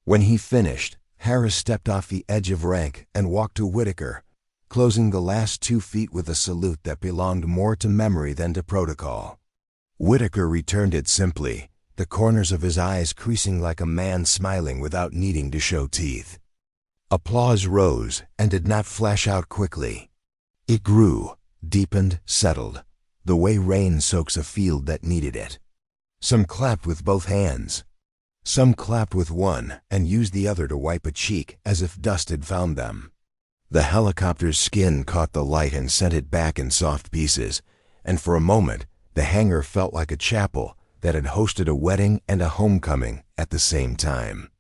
When he finished, Harris stepped off the edge of rank and walked to Whitaker, closing the last 2 feet with a salute that belonged more to memory than to protocol. Whitaker returned it simply, the corners of his eyes creasing like a man smiling without needing to show teeth. Applause rose and did not flash out quickly. It grew, deepened, settled, the way rain soaks a field that needed it. Some clapped with both hands. Some clapped with one and used the other to wipe a cheek as if dust had found them. The helicopter's skin caught the light and sent it back in soft pieces, and for a moment the hangar felt like a chapel that had hosted a wedding and a homecoming at the same time.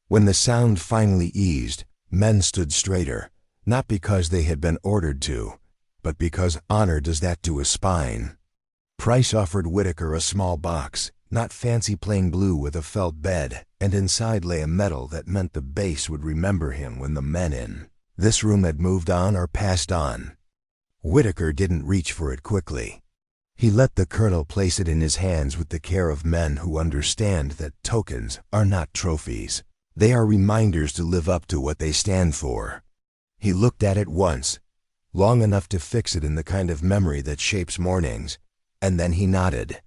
When the sound finally eased, men stood straighter, not because they had been ordered to, but because honor does that to a spine. Price offered Whitaker a small box, not fancy plain blue, with a felt bed, and inside lay a medal that meant the base would remember him when the men in This room had moved on or passed on. Whitaker didn't reach for it quickly. He let the colonel place it in his hands with the care of men who understand that tokens are not trophies. They are reminders to live up to what they stand for. He looked at it once, long enough to fix it in the kind of memory that shapes mornings, and then he nodded.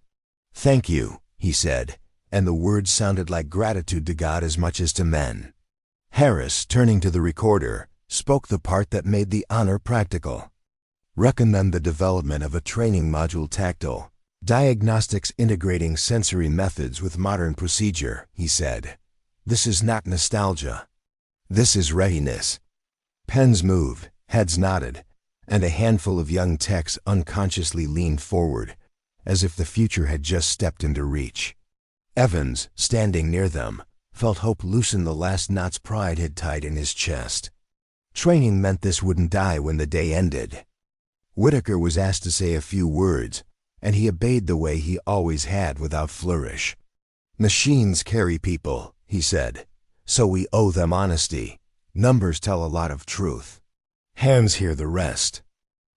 "Thank you," he said, and the words sounded like gratitude to God as much as to men. Harris, turning to the recorder, spoke the part that made the honor practical. "Recommend the development of a training module tactile diagnostics integrating sensory methods with modern procedure," he said. "This is not nostalgia. This is readiness." Pens moved, heads nodded, and a handful of young techs unconsciously leaned forward, as if the future had just stepped into reach. Evans, standing near them, felt hope loosen the last knots pride had tied in his chest. Training meant this wouldn't die when the day ended. Whitaker was asked to say a few words, and he obeyed the way he always had without flourish. "Machines carry people," he said, "so we owe them honesty. Numbers tell a lot of truth. Hands hear the rest.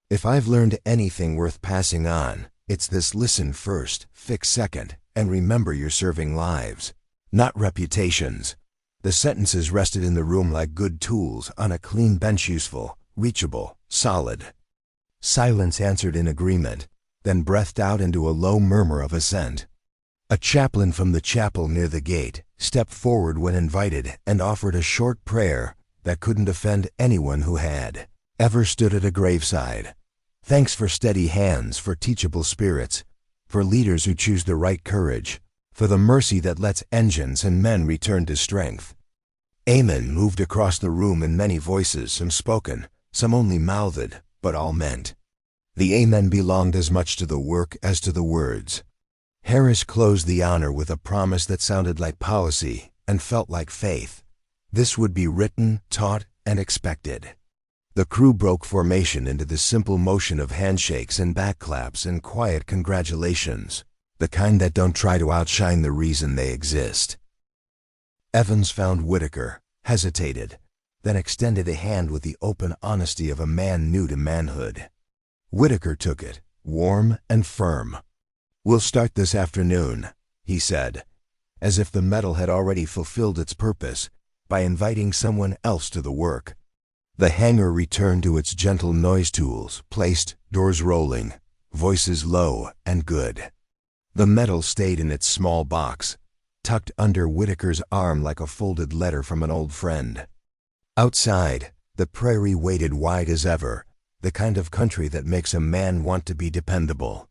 If I've learned anything worth passing on, it's this: listen first, fix second, and remember you're serving lives, not reputations." The sentences rested in the room like good tools on a clean bench, useful, reachable, solid. Silence answered in agreement, then breathed out into a low murmur of assent. A chaplain from the chapel near the gate stepped forward when invited and offered a short prayer that couldn't offend anyone who had ever stood at a graveside. "Thanks for steady hands, for teachable spirits, for leaders who choose the right courage, for the mercy that lets engines and men return to strength." Amen moved across the room in many voices, some spoken, some only mouthed, but all meant. The amen belonged as much to the work as to the words. Harris closed the honor with a promise that sounded like policy and felt like faith. This would be written, taught, and expected. The crew broke formation into the simple motion of handshakes and backclaps and quiet congratulations, the kind that don't try to outshine the reason they exist. Evans found Whitaker, hesitated, then extended a hand with the open honesty of a man new to manhood. Whitaker took it, warm and firm. "We'll start this afternoon," he said, as if the medal had already fulfilled its purpose by inviting someone else to the work. The hangar returned to its gentle noise tools, placed, doors rolling, voices low and good. The medal stayed in its small box, tucked under Whitaker's arm like a folded letter from an old friend. Outside, the prairie waited wide as ever, the kind of country that makes a man want to be dependable.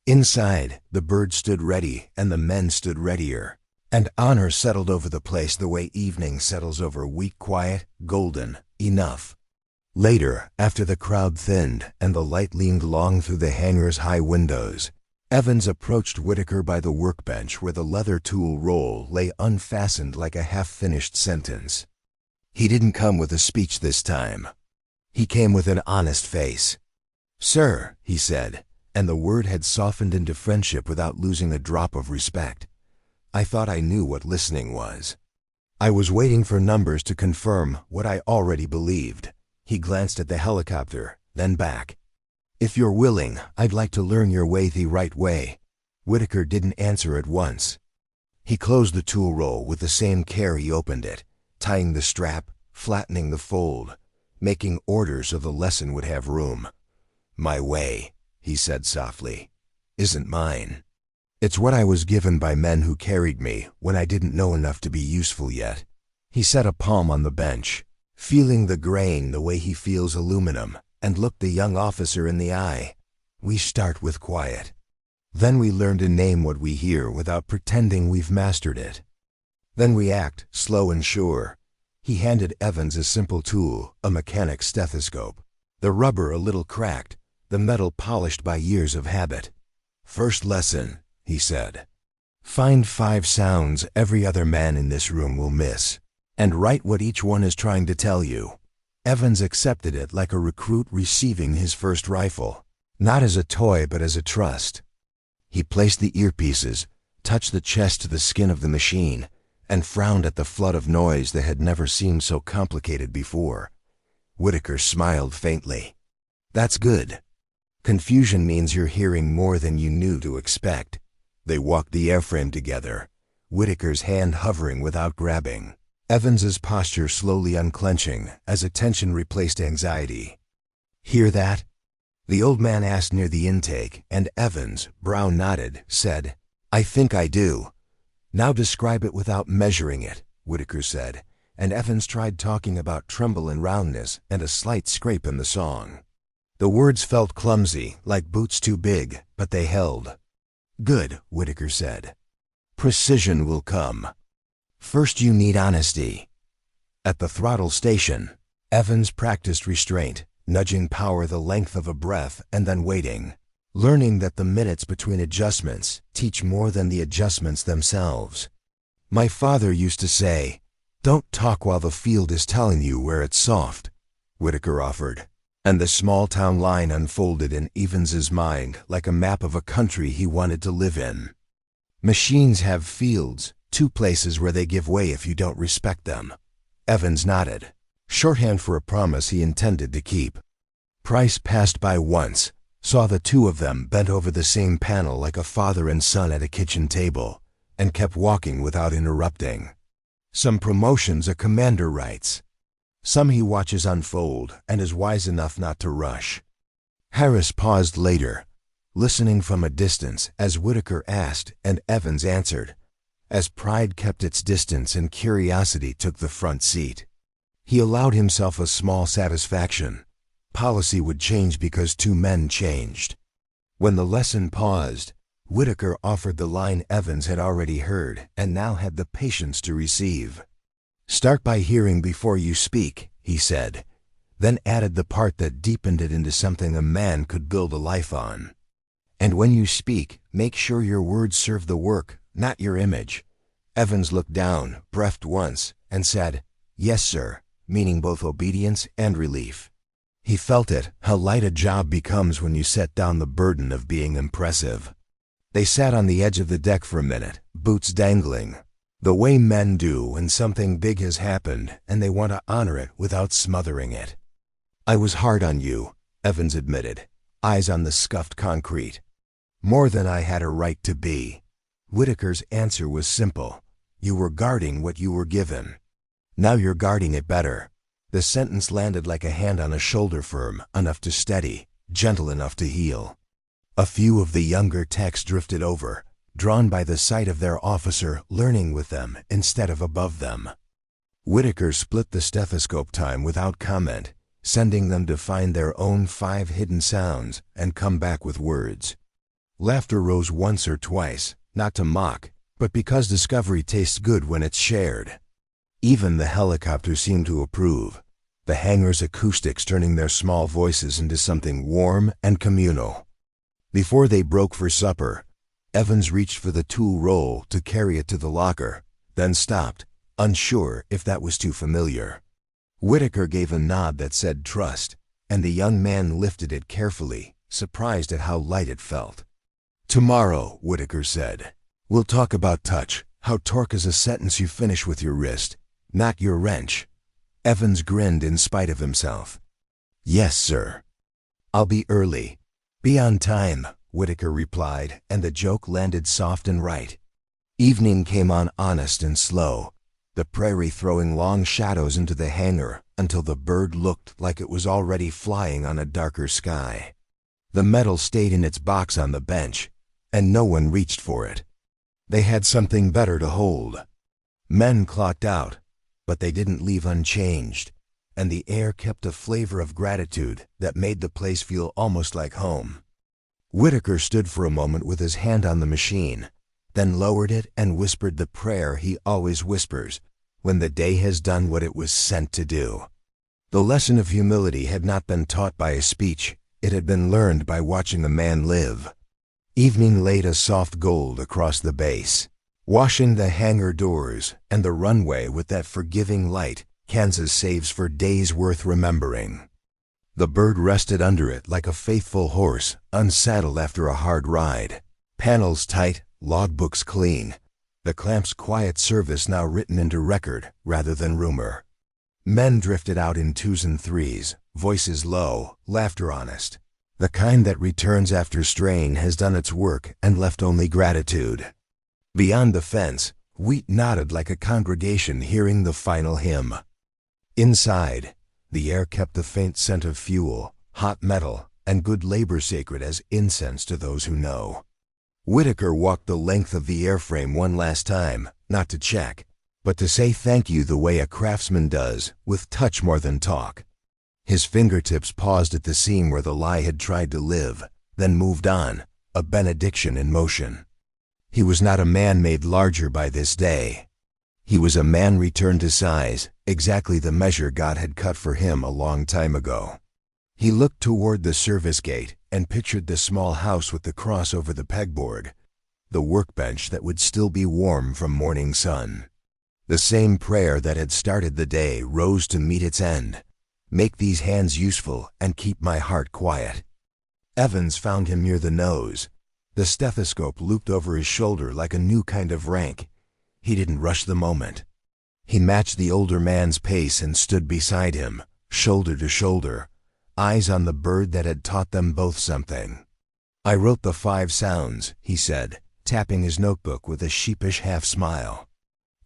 Inside, the birds stood ready and the men stood readier, and honor settled over the place the way evening settles over weak quiet, golden, enough. Later, after the crowd thinned and the light leaned long through the hangar's high windows, Evans approached Whitaker by the workbench where the leather tool roll lay unfastened like a half-finished sentence. He didn't come with a speech this time. He came with an honest face. "Sir," he said, and the word had softened into friendship without losing a drop of respect. "I thought I knew what listening was. I was waiting for numbers to confirm what I already believed." He glanced at the helicopter, then back. "If you're willing, I'd like to learn your way the right way." Whitaker didn't answer at once. He closed the tool roll with the same care he opened it, tying the strap, flattening the fold, making order so the lesson would have room. "My way," he said softly, "isn't mine. It's what I was given by men who carried me when I didn't know enough to be useful yet." He set a palm on the bench, feeling the grain the way he feels aluminum, and looked the young officer in the eye. "We start with quiet. Then we learn to name what we hear without pretending we've mastered it. Then we act, slow and sure." He handed Evans a simple tool, a mechanic's stethoscope, the rubber a little cracked, the metal polished by years of habit. "First lesson," he said. "Find 5 sounds every other man in this room will miss, and write what each one is trying to tell you." Evans accepted it like a recruit receiving his first rifle, not as a toy but as a trust. He placed the earpieces, touched the chest to the skin of the machine, and frowned at the flood of noise that had never seemed so complicated before. Whitaker smiled faintly. That's good. Confusion means you're hearing more than you knew to expect. They walked the airframe together, Whitaker's hand hovering without grabbing, Evans's posture slowly unclenching as attention replaced anxiety. Hear that? The old man asked near the intake, and Evans, brow knotted, said, I think I do. Now describe it without measuring it, Whitaker said, and Evans tried talking about tremble and roundness and a slight scrape in the song. The words felt clumsy, like boots too big, but they held. Good, Whitaker said. Precision will come. First you need honesty. At the throttle station, Evans practiced restraint, nudging power the length of a breath and then waiting, learning that the minutes between adjustments teach more than the adjustments themselves. My father used to say, don't talk while the field is telling you where it's soft, Whitaker offered, and the small-town line unfolded in Evans's mind like a map of a country he wanted to live in. Machines have fields, two places where they give way if you don't respect them. Evans nodded, shorthand for a promise he intended to keep. Price passed by once, saw the two of them bent over the same panel like a father and son at a kitchen table, and kept walking without interrupting. Some promotions a commander writes. Some he watches unfold and is wise enough not to rush. Harris paused later, listening from a distance as Whitaker asked and Evans answered, as pride kept its distance and curiosity took the front seat. He allowed himself a small satisfaction. Policy would change because two men changed. When the lesson paused, Whitaker offered the line Evans had already heard and now had the patience to receive. Start by hearing before you speak, he said, then added the part that deepened it into something a man could build a life on. And when you speak, make sure your words serve the work, not your image. Evans looked down, breathed once, and said, Yes, sir, meaning both obedience and relief. He felt it, how light a job becomes when you set down the burden of being impressive. They sat on the edge of the deck for a minute, boots dangling, the way men do when something big has happened and they want to honor it without smothering it. I was hard on you, Evans admitted, eyes on the scuffed concrete. More than I had a right to be. Whitaker's answer was simple. You were guarding what you were given. Now you're guarding it better. The sentence landed like a hand on a shoulder, firm enough to steady, gentle enough to heal. A few of the younger techs drifted over, drawn by the sight of their officer learning with them instead of above them. Whitaker split the stethoscope time without comment, sending them to find their own 5 hidden sounds and come back with words. Laughter rose once or twice, not to mock, but because discovery tastes good when it's shared. Even the helicopter seemed to approve, the hangar's acoustics turning their small voices into something warm and communal. Before they broke for supper, Evans reached for the tool roll to carry it to the locker, then stopped, unsure if that was too familiar. Whitaker gave a nod that said trust, and the young man lifted it carefully, surprised at how light it felt. Tomorrow, Whitaker said, we'll talk about touch, how torque is a sentence you finish with your wrist, not your wrench. Evans grinned in spite of himself. Yes, sir. I'll be early. Be on time, Whitaker replied, and the joke landed soft and right. Evening came on honest and slow, the prairie throwing long shadows into the hangar until the bird looked like it was already flying on a darker sky. The metal stayed in its box on the bench, and no one reached for it. They had something better to hold. Men clocked out, but they didn't leave unchanged, and the air kept a flavor of gratitude that made the place feel almost like home. Whitaker stood for a moment with his hand on the machine, then lowered it and whispered the prayer he always whispers when the day has done what it was sent to do. The lesson of humility had not been taught by a speech, it had been learned by watching a man live. Evening laid a soft gold across the base, washing the hangar doors and the runway with that forgiving light Kansas saves for days worth remembering. The bird rested under it like a faithful horse unsaddled after a hard ride. Panels tight, logbooks clean, the clamp's quiet service now written into record rather than rumor. Men drifted out in twos and threes, voices low, laughter honest. The kind that returns after strain has done its work and left only gratitude. Beyond the fence, wheat nodded like a congregation hearing the final hymn. Inside, the air kept the faint scent of fuel, hot metal, and good labor sacred as incense to those who know. Whitaker walked the length of the airframe one last time, not to check, but to say thank you the way a craftsman does, with touch more than talk. His fingertips paused at the seam where the lie had tried to live, then moved on, a benediction in motion. He was not a man made larger by this day. He was a man returned to size, exactly the measure God had cut for him a long time ago. He looked toward the service gate and pictured the small house with the cross over the pegboard, the workbench that would still be warm from morning sun. The same prayer that had started the day rose to meet its end. Make these hands useful and keep my heart quiet. Evans found him near the nose. The stethoscope looped over his shoulder like a new kind of rank. He didn't rush the moment. He matched the older man's pace and stood beside him, shoulder to shoulder, eyes on the bird that had taught them both something. I wrote the 5 sounds, he said, tapping his notebook with a sheepish half-smile.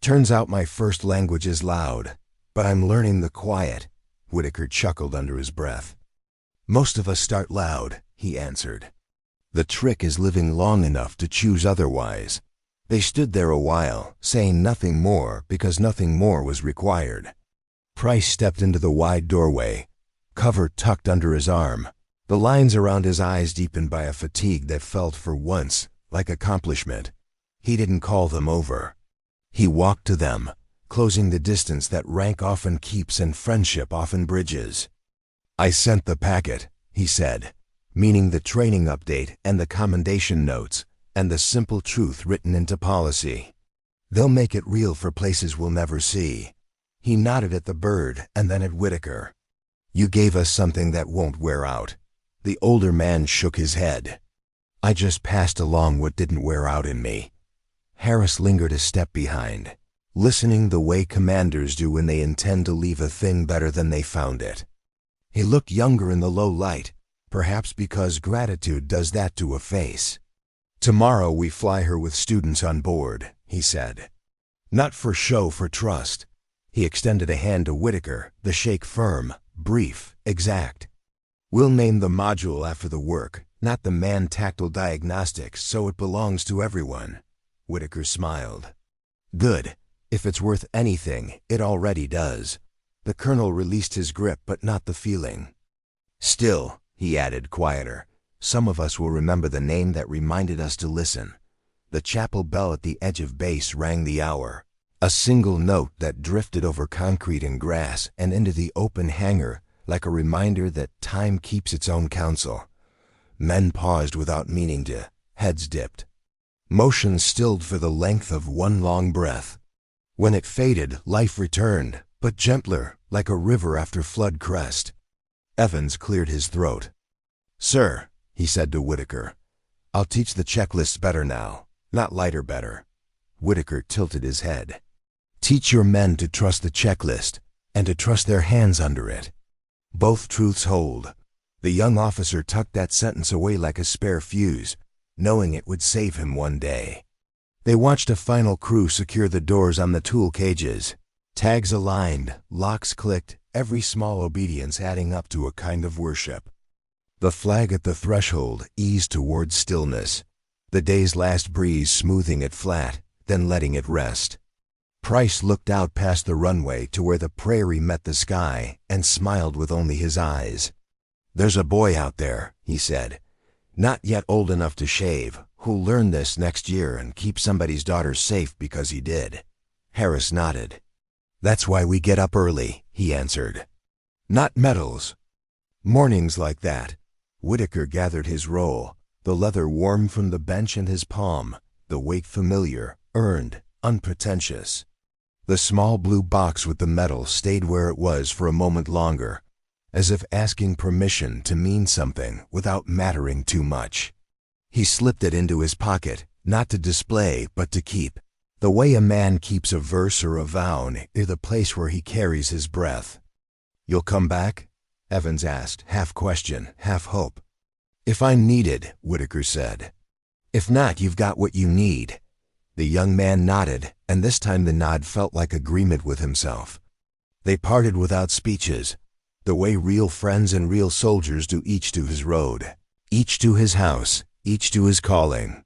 Turns out my first language is loud, but I'm learning the quiet. Whitaker chuckled under his breath. Most of us start loud, he answered. The trick is living long enough to choose otherwise. They stood there a while, saying nothing more because nothing more was required. Price stepped into the wide doorway, cover tucked under his arm, the lines around his eyes deepened by a fatigue that felt for once like accomplishment. He didn't call them over. He walked to them, closing the distance that rank often keeps and friendship often bridges. I sent the packet, he said, meaning the training update and the commendation notes, and the simple truth written into policy. They'll make it real for places we'll never see. He nodded at the bird and then at Whitaker. You gave us something that won't wear out. The older man shook his head. I just passed along what didn't wear out in me. Harris lingered a step behind, listening the way commanders do when they intend to leave a thing better than they found it. He looked younger in the low light, perhaps because gratitude does that to a face. Tomorrow we fly her with students on board, he said. Not for show, for trust. He extended a hand to Whitaker, the shake firm, brief, exact. We'll name the module after the work, not the man-tactile diagnostics, so it belongs to everyone. Whitaker smiled. Good. If it's worth anything, it already does. The colonel released his grip, but not the feeling. Still, he added, quieter, some of us will remember the name that reminded us to listen. The chapel bell at the edge of base rang the hour, a single note that drifted over concrete and grass and into the open hangar like a reminder that time keeps its own counsel. Men paused without meaning to, heads dipped. Motion stilled for the length of one long breath. When it faded, life returned, but gentler, like a river after flood crest. Evans cleared his throat. Sir, he said to Whitaker, I'll teach the checklists better now, not lighter better. Whitaker tilted his head. Teach your men to trust the checklist, and to trust their hands under it. Both truths hold. The young officer tucked that sentence away like a spare fuse, knowing it would save him one day. They watched a final crew secure the doors on the tool cages. Tags aligned, locks clicked, every small obedience adding up to a kind of worship. The flag at the threshold eased towards stillness, the day's last breeze smoothing it flat, then letting it rest. Price looked out past the runway to where the prairie met the sky and smiled with only his eyes. There's a boy out there, he said, not yet old enough to shave, who'll learn this next year and keep somebody's daughter safe because he did. Harris nodded. That's why we get up early, he answered. Not medals. Mornings like that. Whitaker gathered his roll, the leather warm from the bench in his palm, the weight familiar, earned, unpretentious. The small blue box with the medal stayed where it was for a moment longer, as if asking permission to mean something without mattering too much. He slipped it into his pocket, not to display but to keep. The way a man keeps a verse or a vow is the place where he carries his breath. "You'll come back?" Evans asked, half question, half hope. "If I'm needed," Whitaker said. "If not, you've got what you need." The young man nodded, and this time the nod felt like agreement with himself. They parted without speeches, the way real friends and real soldiers do, each to his road, each to his house, each to his calling.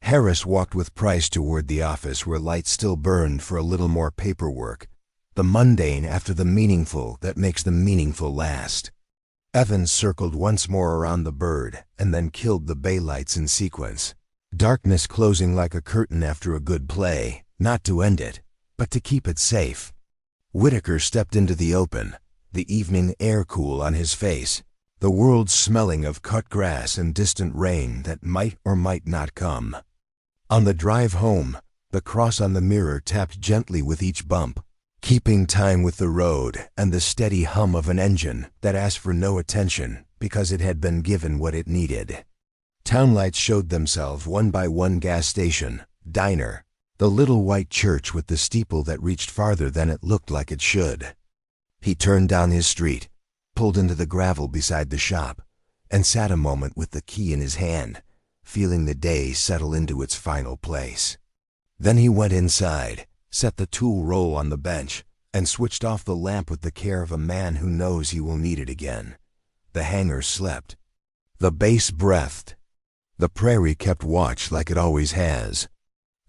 Harris walked with Price toward the office where lights still burned for a little more paperwork, the mundane after the meaningful that makes the meaningful last. Evans circled once more around the bird and then killed the bay lights in sequence. Darkness closing like a curtain after a good play, not to end it, but to keep it safe. Whitaker stepped into the open, the evening air cool on his face, the world smelling of cut grass and distant rain that might or might not come. On the drive home, the cross on the mirror tapped gently with each bump, keeping time with the road and the steady hum of an engine that asked for no attention because it had been given what it needed. Town lights showed themselves one by one: gas station, diner, the little white church with the steeple that reached farther than it looked like it should. He turned down his street, pulled into the gravel beside the shop, and sat a moment with the key in his hand, feeling the day settle into its final place. Then he went inside, set the tool roll on the bench, and switched off the lamp with the care of a man who knows he will need it again. The hangar slept. The base breathed. The prairie kept watch like it always has.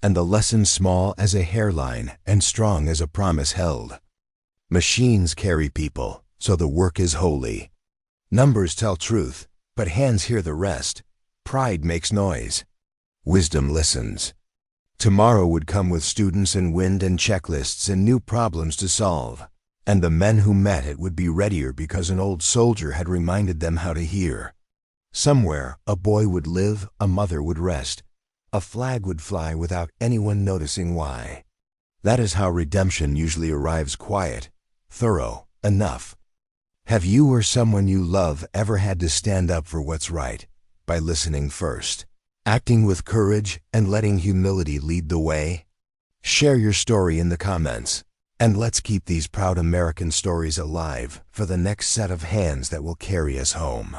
And the lesson small as a hairline and strong as a promise held. Machines carry people, so the work is holy. Numbers tell truth, but hands hear the rest. Pride makes noise. Wisdom listens. Tomorrow would come with students and wind and checklists and new problems to solve. And the men who met it would be readier because an old soldier had reminded them how to hear. Somewhere, a boy would live, a mother would rest. A flag would fly without anyone noticing why. That is how redemption usually arrives: quiet, thorough, enough. Have you or someone you love ever had to stand up for what's right? By listening first, acting with courage, and letting humility lead the way? Share your story in the comments, and let's keep these proud American stories alive for the next set of hands that will carry us home.